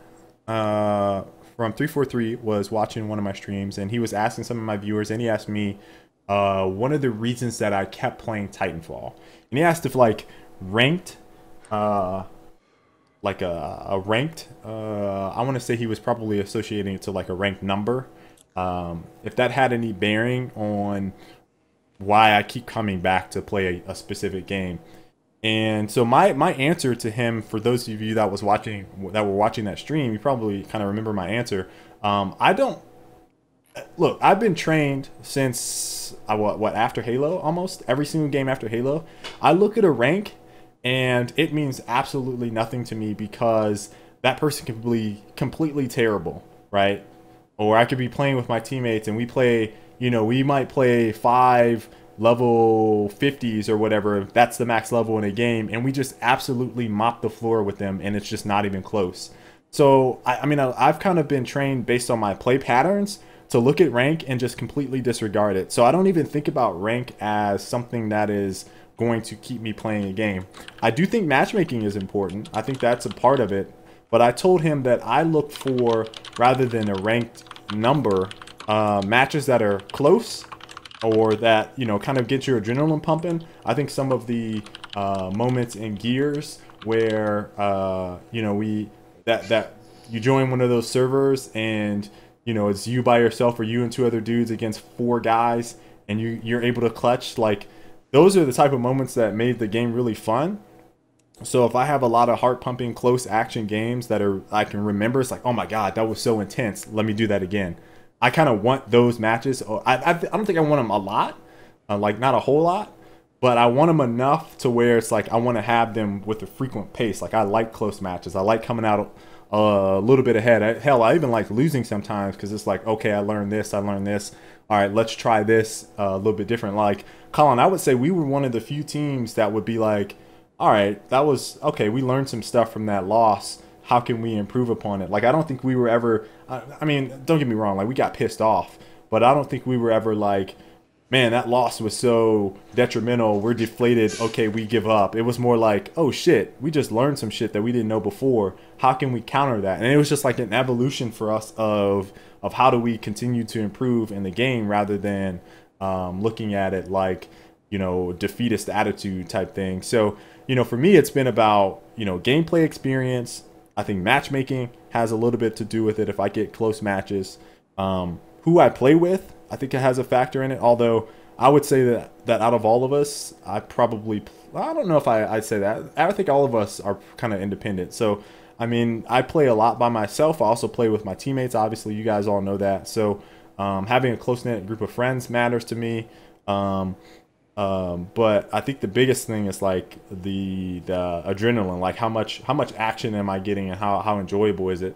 from 343 was watching one of my streams, and he was asking some of my viewers, and he asked me one of the reasons that I kept playing Titanfall. And he asked if like ranked, like a ranked, I want to say he was probably associating it to like a ranked number. If that had any bearing on why I keep coming back to play a specific game. And so my answer to him, for those of you that were watching that stream, you probably kind of remember my answer. I don't look. I've been trained since what after Halo, almost every single game after Halo. I look at a rank, and it means absolutely nothing to me because that person can be completely terrible, right? Or I could be playing with my teammates and we play, we might play 5 level 50s or whatever. That's the max level in a game. And we just absolutely mop the floor with them and it's just not even close. So, I mean, I've kind of been trained based on my play patterns to look at rank and just completely disregard it. So I don't even think about rank as something that is going to keep me playing a game. I do think matchmaking is important. I think that's a part of it. But I told him that I look for, rather than a ranked number, matches that are close or that, kind of get your adrenaline pumping. I think some of the moments in Gears where, that you join one of those servers and, it's you by yourself or you and 2 other dudes against 4 guys and you're able to clutch. Like, those are the type of moments that made the game really fun. So if I have a lot of heart-pumping, close action games that I can remember, it's like, oh my god, that was so intense. Let me do that again. I kind of want those matches. I don't think I want them a lot, like not a whole lot, but I want them enough to where it's like I want to have them with a frequent pace. Like I like close matches. I like coming out a little bit ahead. Hell, I even like losing sometimes because it's like, okay, I learned this. All right, let's try this a little bit different. Like Colin, I would say we were one of the few teams that would be like, all right, that was okay. We learned some stuff from that loss. How can we improve upon it? Like, I don't think we were ever, I mean, don't get me wrong. Like, we got pissed off, but I don't think we were ever like, man, that loss was so detrimental. We're deflated. Okay, we give up. It was more like, oh shit, we just learned some shit that we didn't know before. How can we counter that? And it was just like an evolution for us of how do we continue to improve in the game rather than looking at it like, defeatist attitude type thing. So, for me, it's been about, gameplay experience. I think matchmaking has a little bit to do with it if I get close matches. Who I play with, I think it has a factor in it. Although I would say that out of all of us, I don't know if I'd say that. I think all of us are kind of independent. So, I mean, I play a lot by myself. I also play with my teammates. Obviously, you guys all know that. So, having a close-knit group of friends matters to me. But I think the biggest thing is like the adrenaline, like how much action am I getting and how enjoyable is it?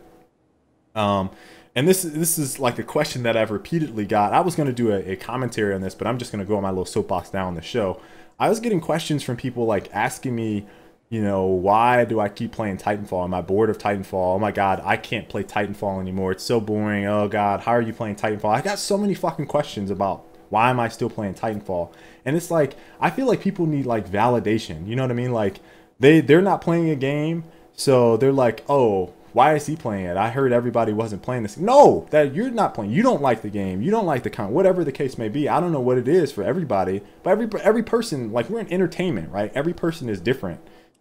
And this is like a question that I've repeatedly got. I was going to do a commentary on this, but I'm just going to go on my little soapbox now on the show. I was getting questions from people like asking me, why do I keep playing Titanfall? Am I bored of Titanfall? Oh my god, I can't play Titanfall anymore. It's so boring. Oh god, how are you playing Titanfall? I got so many fucking questions about why am I still playing Titanfall? And it's like, I feel like people need like validation. You know what I mean? Like they're not playing a game, so they're like, oh, why is he playing it? I heard everybody wasn't playing this. No, that you're not playing. You don't like the game. You don't like the content. Whatever the case may be. I don't know what it is for everybody, but every person, like we're in entertainment, right? Every person is different.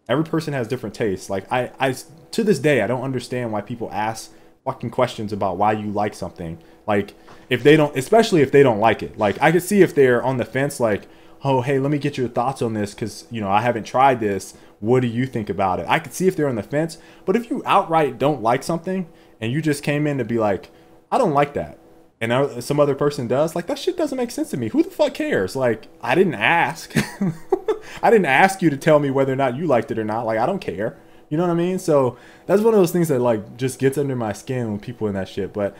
Every person has different tastes. Like I to this day, I don't understand why people ask fucking questions about why you like something. Like if they don't, especially if they don't like it. Like I could see if they're on the fence, like, oh, hey, let me get your thoughts on this because, I haven't tried this. What do you think about it? I could see if they're on the fence. But if you outright don't like something and you just came in to be like, I don't like that, and some other person does, like that shit doesn't make sense to me. Who the fuck cares? Like, I didn't ask. I didn't ask you to tell me whether or not you liked it or not. Like, I don't care. You know what I mean? So that's one of those things that like just gets under my skin when people in that shit. But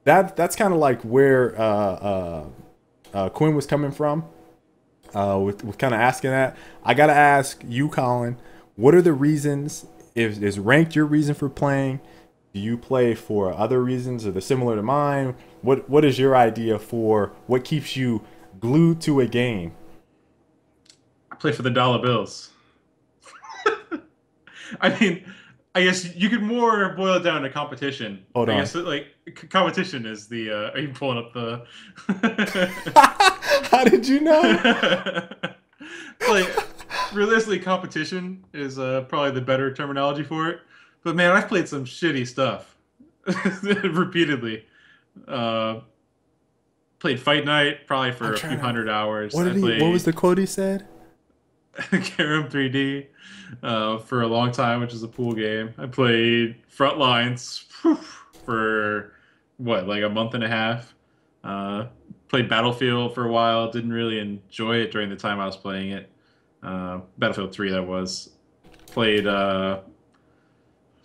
that's kind of like where Quinn was coming from with kind of asking that. I gotta ask you, Colin, what are the reasons? Is ranked your reason for playing? Do you play for other reasons or they're similar to mine? What is your idea for what keeps you glued to a game? I play for the dollar bills. I mean, I guess you could more boil it down to competition. Hold on. I guess like competition is the. Are you pulling up the? How did you know? Like, realistically, competition is probably the better terminology for it. But man, I've played some shitty stuff repeatedly. Played Fight Night probably for a few hundred hours. What was the quote he said? Carom 3D for a long time, which is a pool game. I played Frontlines for what, like a month and a half. Played Battlefield for a while. Didn't really enjoy it during the time I was playing it. Battlefield 3, that was. Played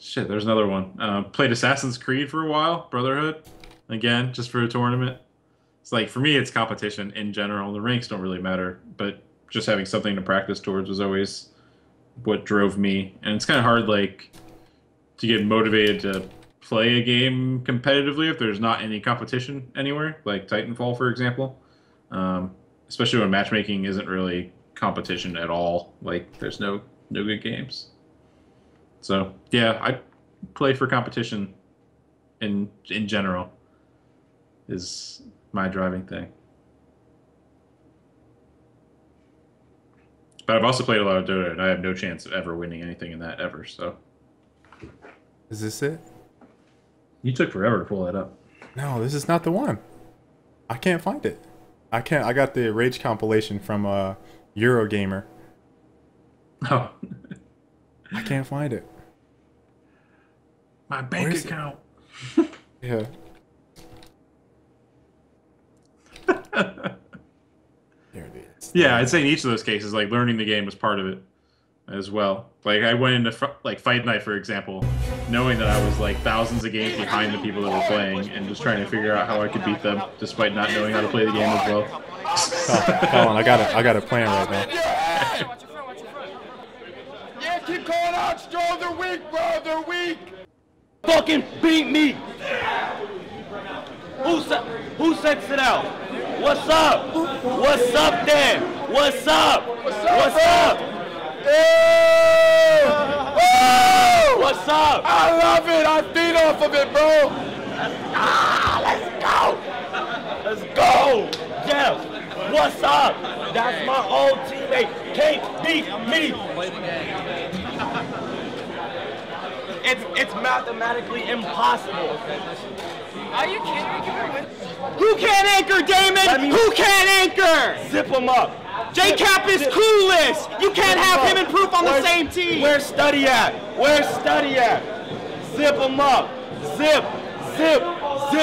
shit, there's another one. Played Assassin's Creed for a while, Brotherhood. Again, just for a tournament. It's like, for me, it's competition in general. The ranks don't really matter, but just having something to practice towards was always what drove me. And it's kind of hard, like, to get motivated to play a game competitively if there's not any competition anywhere, like Titanfall, for example. Especially when matchmaking isn't really competition at all. Like, there's no good games. So, yeah, I play for competition in general is my driving thing. But I've also played a lot of Dota, and I have no chance of ever winning anything in that ever, so. Is this it? You took forever to pull that up. No, this is not the one. I can't find it. I got the Rage compilation from Eurogamer. Oh. I can't find it. My bank account. Yeah. There it is. Yeah, I'd say in each of those cases, like, learning the game was part of it as well. Like, I went into like Fight Night, for example, knowing that I was like thousands of games behind the people that were playing, and just trying to figure out how I could beat them, despite not knowing how to play the game as well. Colin, I got a plan right now. Yeah, keep calling out, Stroll. They're weak, bro. They're weak. Fucking beat me. Who sets it out? What's up? What's up, Dan? What's up? What's up? Hey! Woo! What's up? I love it. I feed off of it, bro. Let's go. Jeff, what's up? That's my old teammate. Can't beat me. It's mathematically impossible. Are you kidding me? Who can't anchor, Damon? Who can't anchor? Zip him up. J-Cap is clueless. You can't have him and Proof on the same team. Where's Study at? Where's Study at? Zip him up. Zip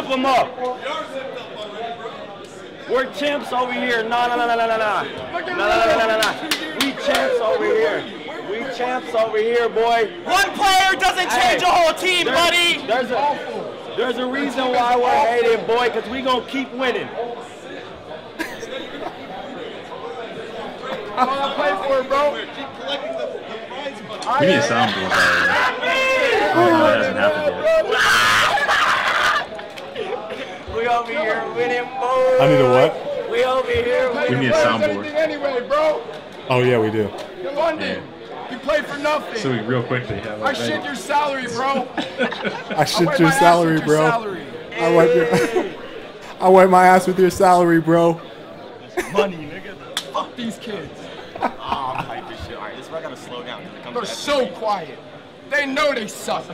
him up. We're champs over here. No. We champs over here. We champs over here, boy. One player doesn't change a whole team, buddy. There's a reason why we're hated, boy, because we gonna keep winning. I'll play for it, bro. We need a soundboard, by the way. Oh, that hasn't happened yet. We over here winning, boy. I need a what? We over here winning. We need a soundboard. Anyway, bro. Oh yeah, we do. You're London. You play for nothing. So we real quickly have. I shit your salary, bro. I shit your salary, bro. I wipe my ass with your salary, bro. Money, nigga. Fuck these kids. Oh, I'm hyped this shit. All right, this is where I gotta slow down. They're so quiet. They know they suck.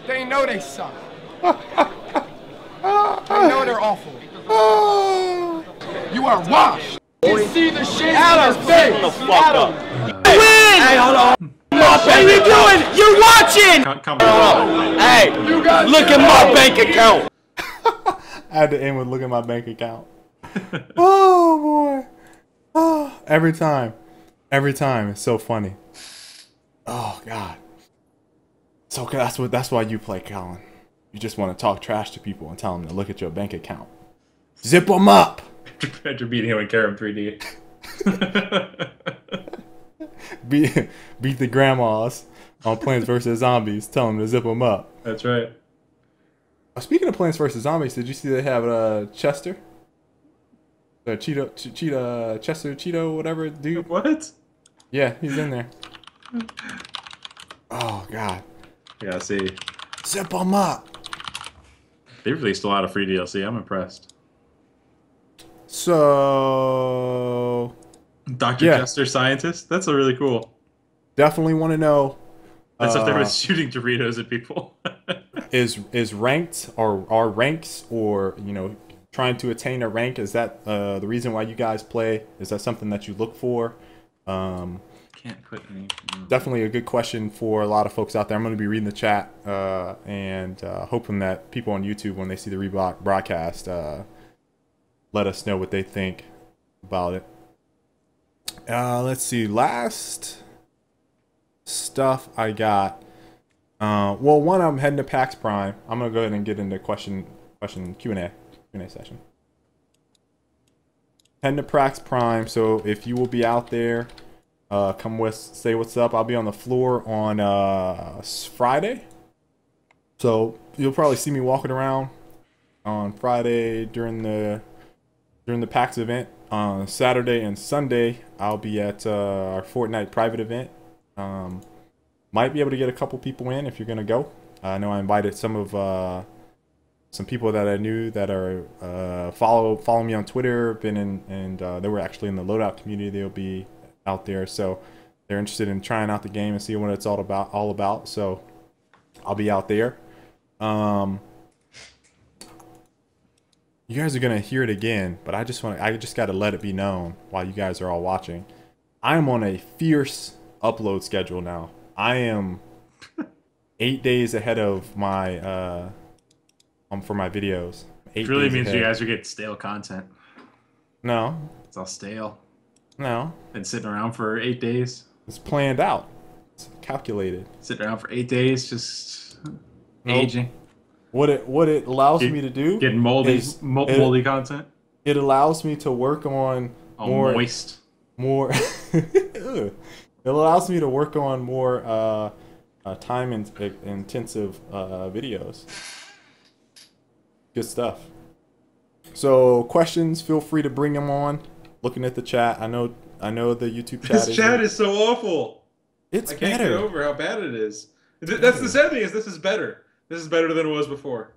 They know they suck. They know they're awful. You are washed. You see the shit in his face. The fuck up. Win! Hey, hold on. What are you doing? You're watching! Hey, look at my bank account. I had to end with look at my bank account. Oh boy. Oh. Every time. Every time. It's so funny. Oh God. So that's why you play, Colin. You just want to talk trash to people and tell them to look at your bank account. Zip them up. After beating him in Karam 3D. beat the grandmas on Plants vs Zombies. Tell them to zip them up. That's right. Speaking of Plants vs Zombies, did you see they have Chester? The Chester Cheeto, whatever dude. What? Yeah, he's in there. Oh God. Yeah, see. Zip them up. They released a lot of free DLC. I'm impressed. So, Dr. Chester Scientist? That's a really cool. Definitely want to know. That's if they were shooting Doritos at people. is ranked or are ranks or, you know, trying to attain a rank, is that the reason why you guys play? Is that something that you look for? Can't put any. Definitely a good question for a lot of folks out there. I'm going to be reading the chat and hoping that people on YouTube, when they see the rebroadcast, let us know what they think about it. Let's see. Last stuff I got. Well, one, I'm heading to PAX Prime. I'm going to go ahead and get into question Q&A session. Heading to PAX Prime, so if you will be out there, come with, say what's up. I'll be on the floor on Friday. So you'll probably see me walking around on Friday during the PAX event. On Saturday and Sunday, I'll be at our Fortnite private event. Might be able to get a couple people in if you're gonna go. I know I invited some people that I knew that are follow me on Twitter, been in, and they were actually in the loadout community. They'll be out there, so they're interested in trying out the game and seeing what it's all about. So I'll be out there. You guys are gonna hear it again, but I just got to let it be known while you guys are all watching. I am on a fierce upload schedule now. I am 8 days ahead of my for my videos. It really means ahead. You guys are getting stale content. No, it's all stale. No, been sitting around for 8 days. It's planned out. It's calculated. Sitting around for 8 days, just aging. What it allows me to do, getting moldy content. It allows me to work on more moist. More. It allows me to work on more time intensive videos. Good stuff. So questions, feel free to bring them on. Looking at the chat, I know the YouTube chat. This chat is so awful. It's I can't better. get over how bad it is. That's the sad thing, is this is better. This is better than it was before.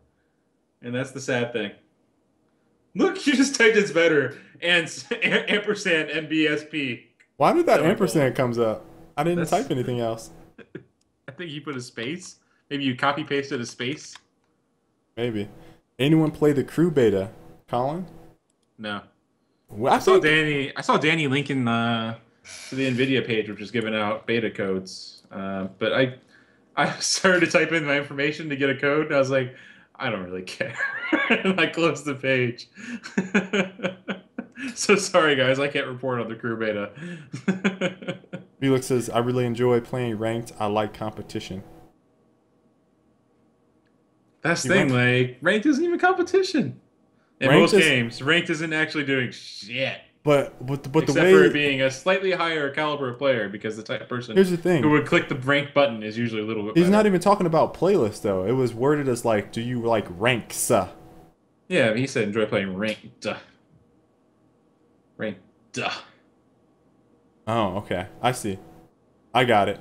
And that's the sad thing. Look, you just typed it's better. And ampersand MBSP. Why did that ampersand comes up? I didn't type anything else. I think you put a space. Maybe you copy pasted a space. Maybe. Anyone play the crew beta, Colin? No. Well, I saw Danny linking to the NVIDIA page, which is giving out beta codes. But I started to type in my information to get a code, and I was like, I don't really care. And I closed the page. So sorry, guys. I can't report on the crew beta. Felix says, I really enjoy playing ranked. I like competition. That's the thing. Like, ranked isn't even competition. In most games, ranked isn't actually doing shit. But except for being a slightly higher caliber player, because the type of person here's the thing. Who would click the rank button is usually a little bit He's better. not even talking about playlists, though. It was worded as like, do you like ranks? Yeah, he said enjoy playing ranked. Ranked. Oh, okay. I see. I got it.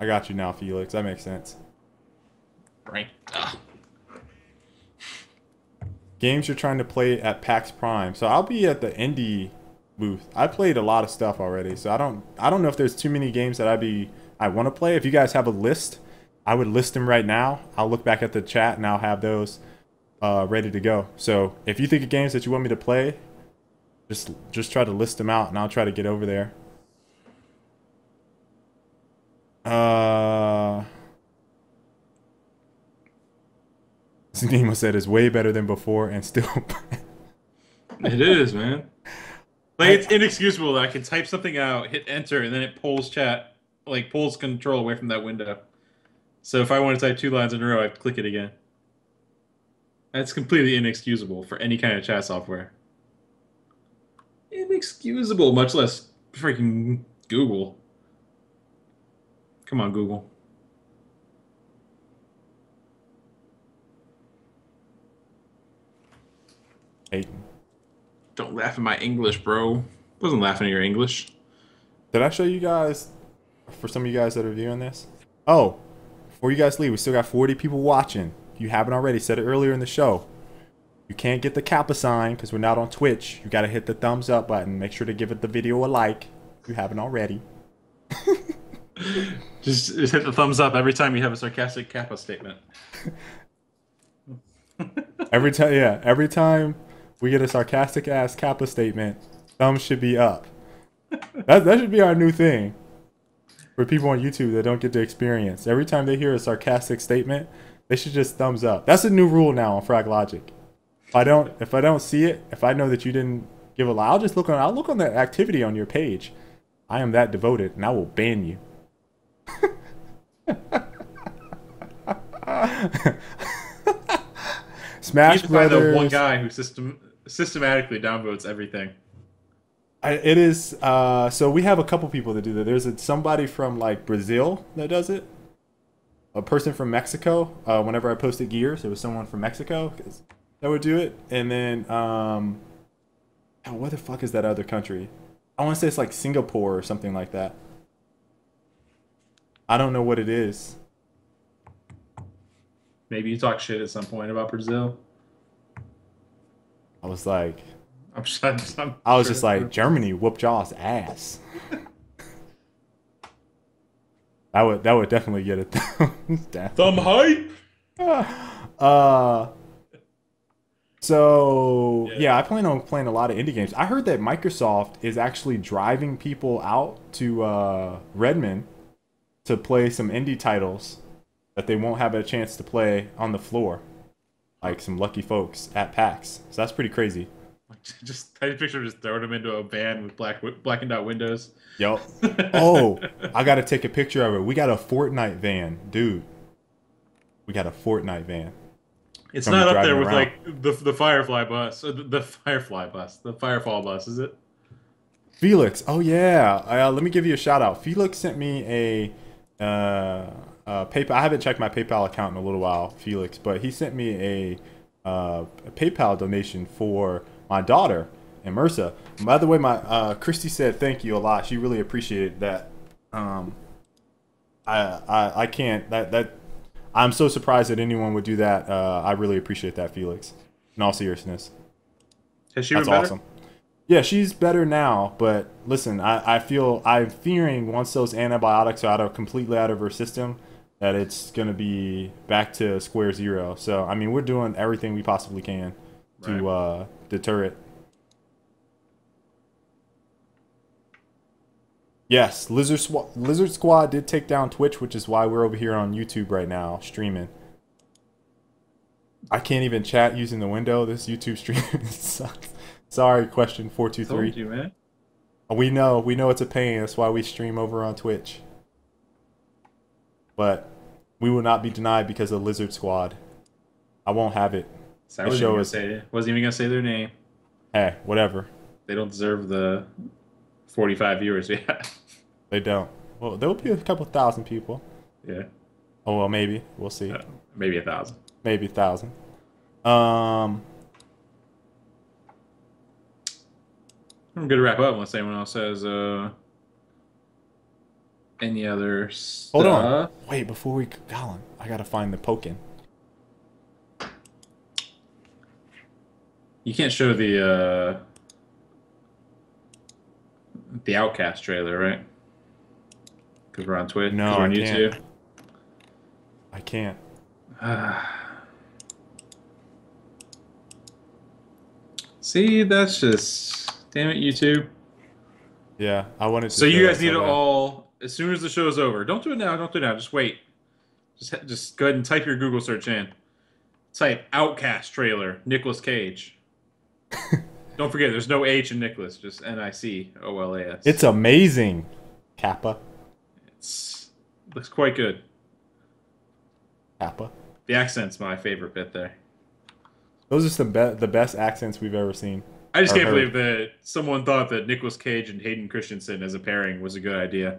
I got you now, Felix. That makes sense. Ranked. Games you're trying to play at PAX Prime. So I'll be at the indie booth. I played a lot of stuff already, so I don't know if there's too many games that I want to play. If you guys have a list, I would list them right now. I'll look back at the chat and I'll have those ready to go. So if you think of games that you want me to play, just try to list them out and I'll try to get over there. Nemo said it's way better than before and still. It is, man. Like, it's inexcusable that I can type something out, hit enter, and then it pulls chat, like, pulls control away from that window. So if I want to type 2 lines in a row, I have to click it again. That's completely inexcusable for any kind of chat software. Inexcusable, much less freaking Google. Come on, Google. Hayden. Don't laugh at my English, bro. Wasn't laughing at your English. Did I show you guys, for some of you guys that are viewing this? Oh, before you guys leave, we still got 40 people watching. If you haven't already, said it earlier in the show. You can't get the Kappa sign because we're not on Twitch. You got to hit the thumbs up button. Make sure to give it the video a like if you haven't already. Just hit the thumbs up every time you have a sarcastic Kappa statement. Every time we get a sarcastic ass Kappa statement, thumbs should be up. That should be our new thing for people on YouTube that don't get to experience. Every time they hear a sarcastic statement, they should just thumbs up. That's a new rule now on Frag Logic. If I don't see it, if I know that you didn't give a like, I'll look on the activity on your page. I am that devoted, and I will ban you. Smash Brothers. The one guy who systematically downvotes everything. It is. So we have a couple people that do that. There's somebody from like Brazil that does it. A person from Mexico. Whenever I posted Gears, it was someone from Mexico that would do it. And then, what the fuck is that other country? I want to say it's like Singapore or something like that. I don't know what it is. Maybe you talk shit at some point about Brazil. I was like, I was just like, Germany whooped y'all's ass. that would definitely get it. Thumb hype. So yeah, I plan on playing a lot of indie games. I heard that Microsoft is actually driving people out to Redmond to play some indie titles that they won't have a chance to play on the floor, like some lucky folks at PAX. So that's pretty crazy. Just take a picture, just throwing them into a van with blackened out windows. Yo, oh, I gotta take a picture of it. We got a Fortnite van, dude. We got a Fortnite van. It's not up there with around. Like the Firefly bus, the Firefall bus, is it? Felix, oh yeah. Let me give you a shout out. Felix sent me a PayPal. I haven't checked my PayPal account in a little while, Felix, but he sent me a PayPal donation for my daughter and Mersa. By the way, my Christy said thank you a lot. She really appreciated that. I can't that I'm so surprised that anyone would do that. I really appreciate that, Felix. In all seriousness, has she That's been better? Awesome. Yeah, she's better now, but listen, I'm fearing once those antibiotics are completely out of her system, that it's going to be back to square zero. So, I mean, we're doing everything we possibly can to deter it. Yes, Lizard Squad did take down Twitch, which is why we're over here on YouTube right now, streaming. I can't even chat using the window. This YouTube stream sucks. Sorry, question 423. Told you, man. We know it's a pain. That's why we stream over on Twitch. But we will not be denied because of Lizard Squad. I won't have it. So wasn't even gonna say their name. Hey, whatever. They don't deserve the 45 viewers we have. They don't. Well, there will be a couple thousand people. Yeah. Oh well, maybe we'll see. Maybe 1,000. Maybe 1,000. I'm good to wrap up unless anyone else has any other stuff. Hold on. Wait, before we Colin, I gotta find the Pokken. You can't show the Outcast trailer, right? Because we're on Twitch. No, we're on I YouTube. Can't. I can't. See, that's just damn it, YouTube. Yeah, I wanted to. So you guys need to all, as soon as the show's over. Don't do it now. Don't do it now. Just wait. Just go ahead and type your Google search in. Type Outcast trailer, Nicolas Cage. Don't forget, there's no H in Nicholas, just Nicolas. It's amazing, Kappa. Looks quite good. Kappa. The accent's my favorite bit there. Those are some the best accents we've ever seen. I just can't believe that someone thought that Nicolas Cage and Hayden Christensen as a pairing was a good idea.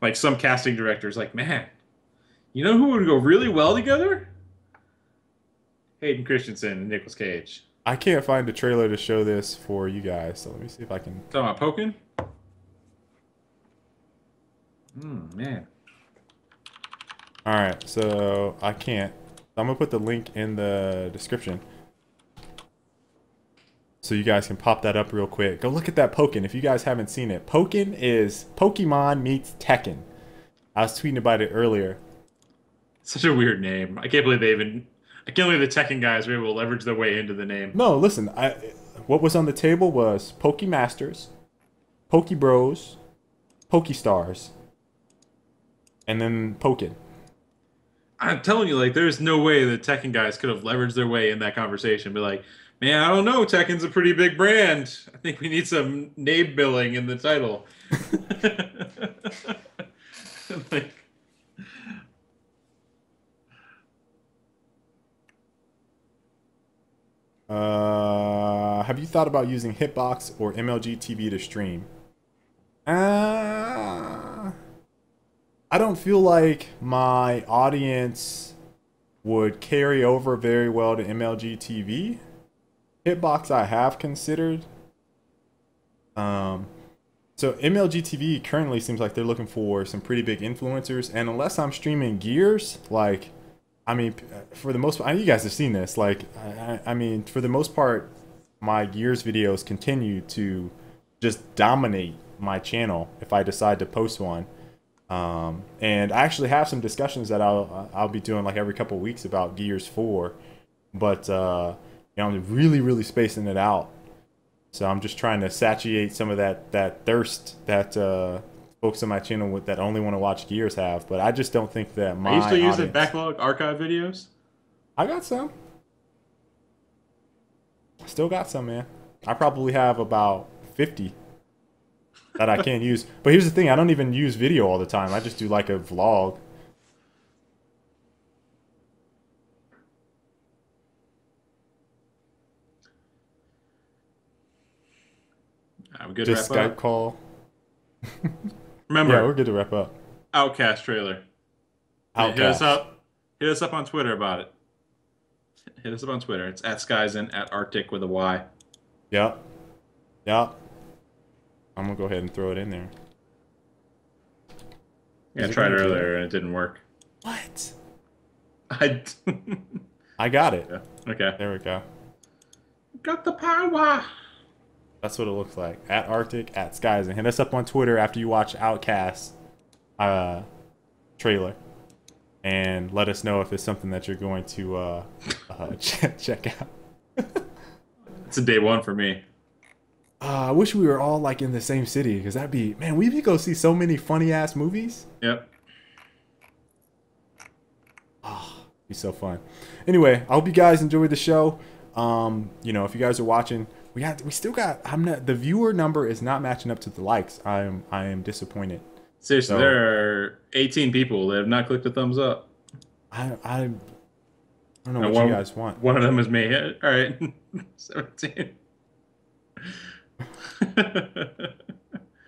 Like some casting director's like, man, you know who would go really well together? Hayden Christensen and Nicolas Cage. I can't find a trailer to show this for you guys, so let me see if I can. Talking about poking? Man. All right, so I can't. I'm gonna put the link in the description, so you guys can pop that up real quick. Go look at that Pokken if you guys haven't seen it. Pokken is Pokemon meets Tekken. I was tweeting about it earlier. Such a weird name. I can't believe I can't believe the Tekken guys were able to leverage their way into the name. No, listen. What was on the table was Pokemasters, Pokebros, Pokestars, and then Pokken. I'm telling you, like, there's no way the Tekken guys could have leveraged their way in that conversation. Be like, man, I don't know. Tekken's a pretty big brand. I think we need some name billing in the title. Like, Have you thought about using Hitbox or MLG TV to stream? I don't feel like my audience would carry over very well to MLG TV. Hitbox I have considered. So MLG TV currently seems like they're looking for some pretty big influencers, and unless I'm streaming Gears, like, I mean, for the most part, you guys have seen this, like, I mean, for the most part, my Gears videos continue to just dominate my channel if I decide to post one. And I actually have some discussions that I'll be doing like every couple of weeks about Gears 4, but you know, I'm really spacing it out. So I'm just trying to satiate some of that thirst that folks on my channel that only want to watch Gears have. But I just don't think that my are you still using audience... backlog archive videos? I got some. I still got some, man. I probably have about 50 that I can't use. But here's the thing, I don't even use video all the time. I just do like a vlog. We good just to wrap Skype up? call. Remember, yeah, we're good to wrap up. Outcast trailer. Outcast. Hit us up. Hit us up on Twitter about it. Hit us up on Twitter. It's @Skyzen, @Arctic with a Y. Yep. Yep. I'm gonna go ahead and throw it in there. Yeah, I tried earlier and it didn't work. What? I got it. Yeah. Okay. There we go. Got the power. That's what it looks like. @Arctic, @Skies, and hit us up on Twitter after you watch Outcast trailer, and let us know if it's something that you're going to check out. It's a day one for me. I wish we were all like in the same city, because that'd be, man, we'd go see so many funny ass movies. Yep. Oh, it'd be so fun. Anyway, I hope you guys enjoyed the show. You know, if you guys are watching, we still got, the viewer number is not matching up to the likes. I am disappointed. Seriously, there are 18 people that have not clicked a thumbs up. I don't know what you guys want. One of them is me. All right. 17.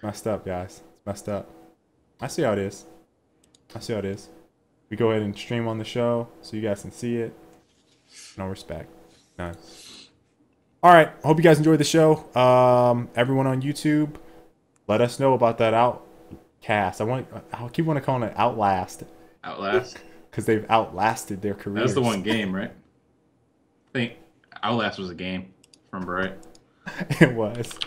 Messed up, guys. It's messed up. I see how it is. We go ahead and stream on the show so you guys can see it. No respect. None. All right. I hope you guys enjoyed the show. Everyone on YouTube, let us know about that Outcast. I keep wanting to call it Outlast. Outlast? Because they've outlasted their careers. That's the one game, right? I think Outlast was a game, if I remember right. It was.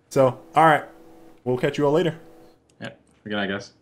So, all right. We'll catch you all later. Yeah. Good night, guys.